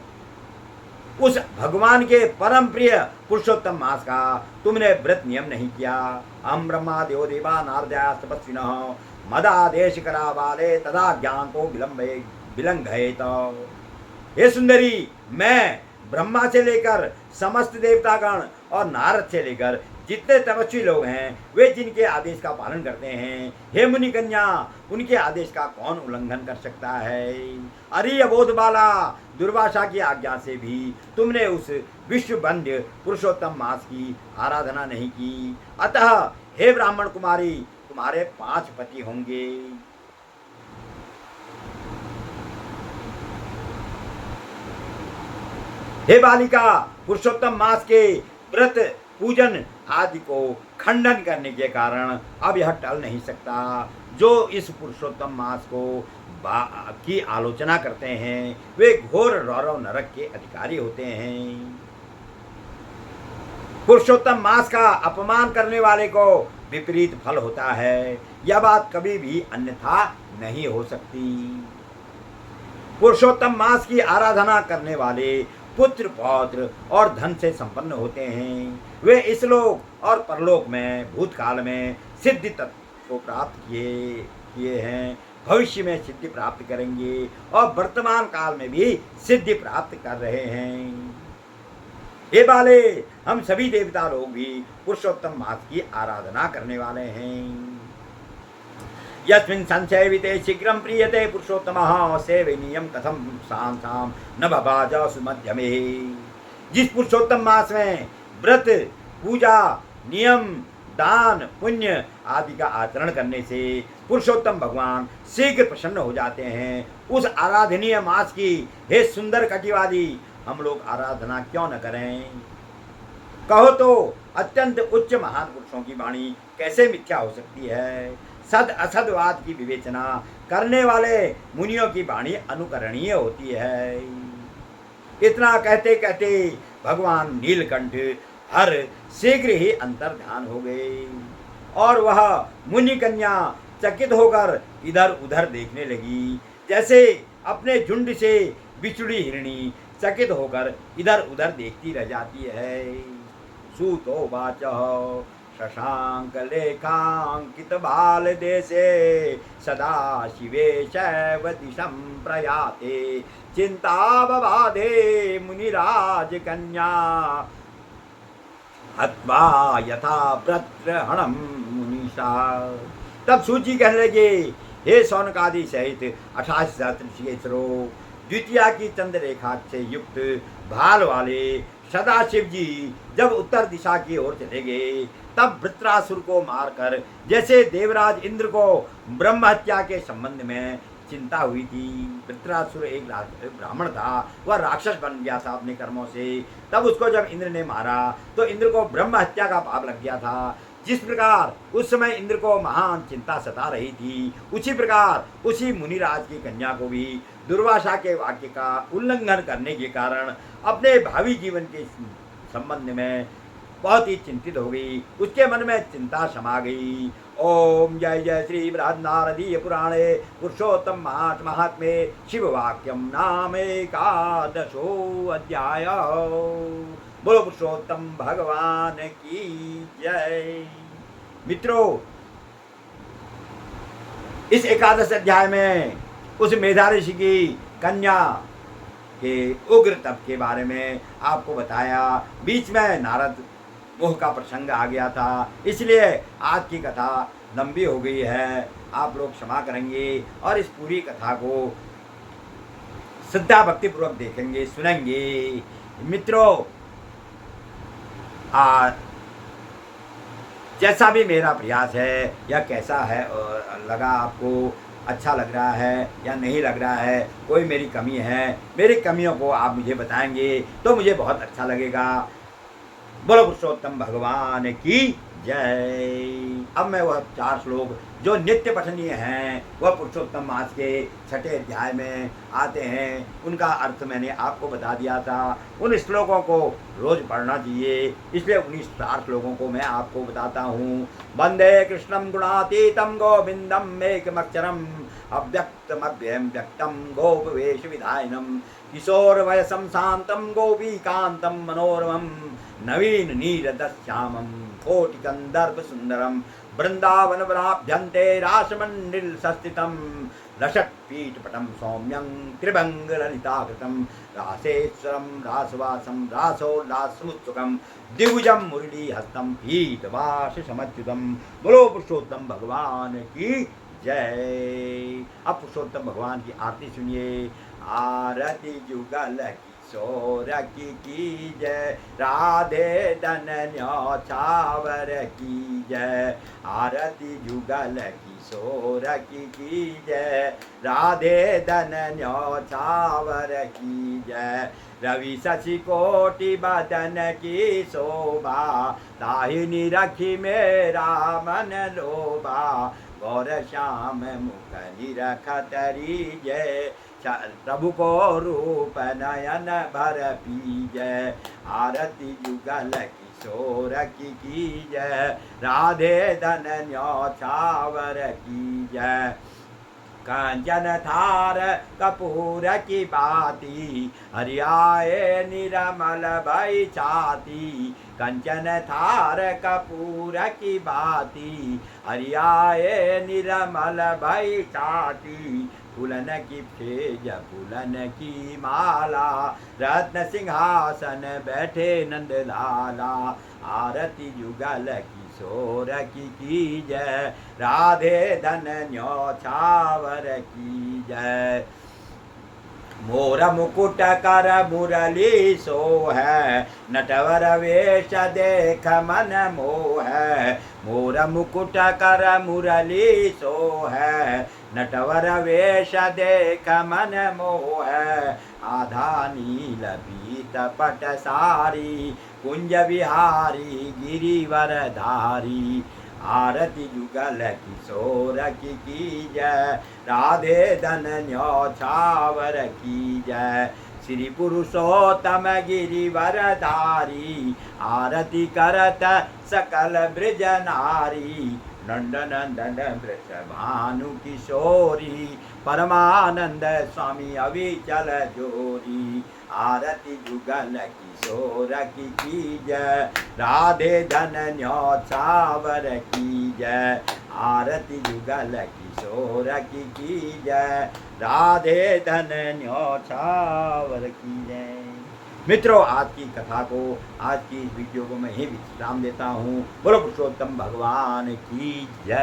उस भगवान के परम प्रिय पुरुषोत्तम मास का तुमने व्रत नियम नहीं किया। हम ब्रह्मा देव देवा नारदया तपस्विनः मदादेश करा वाले तदा ज्ञान को विलंघयेत। हे सुंदरी, मैं ब्रह्मा से लेकर समस्त देवतागण और नारद से लेकर जितने तपस्वी लोग हैं, वे जिनके आदेश का पालन करते हैं, हे मुनि कन्या, उनके आदेश का कौन उल्लंघन कर सकता है। अरे अबोध बाला, दुर्वासा की आज्ञा से भी तुमने उस विश्वबंध्य पुरुषोत्तम मास की आराधना नहीं की। अतः हे ब्राह्मण कुमारी, तुम्हारे 5 पति होंगे। हे बालिका, पुरुषोत्तम मास के व्रत पूजन आदि को खंडन करने के कारण अब यह टल नहीं सकता। जो इस पुरुषोत्तम मास को की आलोचना करते हैं, वे घोर रौरव नरक के अधिकारी होते हैं। पुरुषोत्तम मास का अपमान करने वाले को विपरीत फल होता है, यह बात कभी भी अन्यथा नहीं हो सकती। पुरुषोत्तम मास की आराधना करने वाले पुत्र पौत्र और धन से संपन्न होते हैं। वे इस लोक और परलोक में भूतकाल में सिद्धि तत्व को प्राप्त किए हैं, भविष्य में सिद्धि प्राप्त करेंगे और वर्तमान काल में भी सिद्धि प्राप्त कर रहे हैं। हे बाले, हम सभी देवता लोग भी पुरुषोत्तम मास की आराधना करने वाले हैं। यस्मिन् संशयविते शीघ्रं प्रीयते पुरुषोत्तमः सेवनीयं कथं सांसां न भवाज सुमध्यमे। जिस पुरुषोत्तम मास में व्रत पूजा नियम दान पुण्य आदि का आचरण करने से पुरुषोत्तम भगवान शीघ्र प्रसन्न हो जाते हैं, उस आराधनीय मास की हे सुंदर कटिवादी हम लोग आराधना क्यों न करें। कहो तो अत्यंत उच्च महान पुरुषों की वाणी कैसे मिथ्या हो सकती है। सद असदवाद की विवेचना करने वाले मुनियों की वाणी अनुकरणीय होती है। इतना कहते कहते भगवान नीलकंठ हर शीघ्र ही अंतर ध्यान हो गए और वह मुनि कन्या चकित होकर इधर उधर देखने लगी, जैसे अपने झुंड से बिछुड़ी हिरणी चकित होकर इधर उधर देखती रह जाती है। सूतो वाचः शशांक लेखांकित बाल देशे सदा शिवे शैव दिशं प्रयाते चिंता बबाधे मुनिराज कन्या हत्वा यथा व्रत्रहणम मुनीषा। तब सूची कहने लगे, हे सौनकादि सहित 88 सहस्त्र ऋषिकेशरो, द्वितीया की चंद्र रेखा से युक्त भाल वाले सदाशिव जी जब उत्तर दिशा की ओर चले गए, तब वृत्रासुर को मारकर जैसे देवराज इंद्र को ब्रह्म हत्या के संबंध में चिंता हुई थी। वृत्रासुर एक ब्राह्मण था, वह राक्षस बन गया था अपने कर्मों से। तब उसको जब इंद्र ने मारा तो इंद्र को ब्रह्म हत्या का पाप लग गया था। जिस प्रकार उस समय इंद्र को महान चिंता सता रही थी, उसी प्रकार उसी मुनिराज की कन्या को भी दुर्वासा के वाक्य का उल्लंघन करने के कारण अपने भावी जीवन के संबंध में बहुत ही चिंतित हो गई। उसके मन में चिंता समा गई ओम जय जय श्री बृहन्नारदीय पुराणे पुरुषोत्तम महात्म्ये शिववाक्यम नाम एकादशो अध्याय। बोलो पुरुषोत्तम भगवान की जय। मित्रों, इस एकादश अध्याय में उस मेधा ऋषि की कन्या के उग्र तप के बारे में आपको बताया। बीच में नारद मोह का प्रसंग आ गया था, इसलिए आज की कथा लंबी हो गई है। आप लोग क्षमा करेंगे और इस पूरी कथा को श्रद्धा भक्ति पूर्वक देखेंगे, सुनेंगे। मित्रों, जैसा भी मेरा प्रयास है या कैसा है और लगा आपको, अच्छा लग रहा है या नहीं लग रहा है, कोई मेरी कमी है, मेरी कमियों को आप मुझे बताएंगे तो मुझे बहुत अच्छा लगेगा। बोलो पुरुषोत्तम भगवान की जय। अब मैं वह 4 श्लोक जो नित्य पठनीय हैं, वह पुरुषोत्तम मास के 6ठे अध्याय में आते हैं, उनका अर्थ मैंने आपको बता दिया था। उन श्लोकों को रोज पढ़ना चाहिए, इसलिए उन्हीं 4 श्लोकों को मैं आपको बताता हूँ। वंदे कृष्णम गुणातीतम गोविंदम एकमक्षरम अव्यक्तमव्ययं व्यक्तं गोपवेश विधायनम किशोर वयसम शांतम गोपीकांतम मनोरमं नवीन नीरदश्यामं कोटिकंदर्प सुंदरम वृंदावन वनाभ्यंते रासमंडिल संस्थितम लसत्पीठपटं सौम्यं त्रिभंग ललिताकृतं रासेश्वरं रासवासं रासोल्लासमुत्सुकं द्विभुजं मुरलीहस्तं पीतवाससमच्युतं। बोलो पुरुषोत्तम भगवान की जय। अब पुरुषोत्तम भगवान की आरती सुनिए। आरती जुगल किशोर की जय, राधे धन्य छावर की जय। आरती जुगल किशोर की जय, राधे धन्य छावर की जय। रवि शशि कोटि बदन की शोभा, ताहिनी रखी मेरा मन लोभा। गौर श्याम मुख निरखतरी जय, प्रभु को रूप नयन भर पीजय। आरती जुगल किशोर की जय, राधे धन्य छावर की जय। कंचन थार कपूर की बाती, हरियाए निरमल भई छाती। कंचन थार कपूर की बाती, हरियाए निरमल भई छाती। फूलन की फेज फूलन की माला, रत्न सिंहासन बैठे नंद लाला। आरती जुगल किशोर की जय, राधे धन्य छावर की जय। मोर मुकुट कर मुरली सोहै, नटवर वेश देख मन मोहै। मोर मुकुट कर मुरली सोहै, नटवर वेश देख मन मोहै। आधा नील पीत पट सारी, कुंज विहारी गिरिवर धारी। आरती जुगल किशोर की जय, राधे धन्य छावर की जय। श्री पुरुषोत्तम गिरिवर धारी, आरती करत सकल ब्रज नारी। नंद नंदन वृषभानु किशोरी, परमानंद स्वामी अविचल जोरी। आरती जुगल किशोर की जय, राधे धन्य छावर की जय। आरती जुगल किशोर की जय, राधे धन्य छावर की जय। मित्रों, आज की कथा को, आज की इस वीडियो को मैं यही विश्राम देता हूँ। बोलो पुरुषोत्तम भगवान की जय।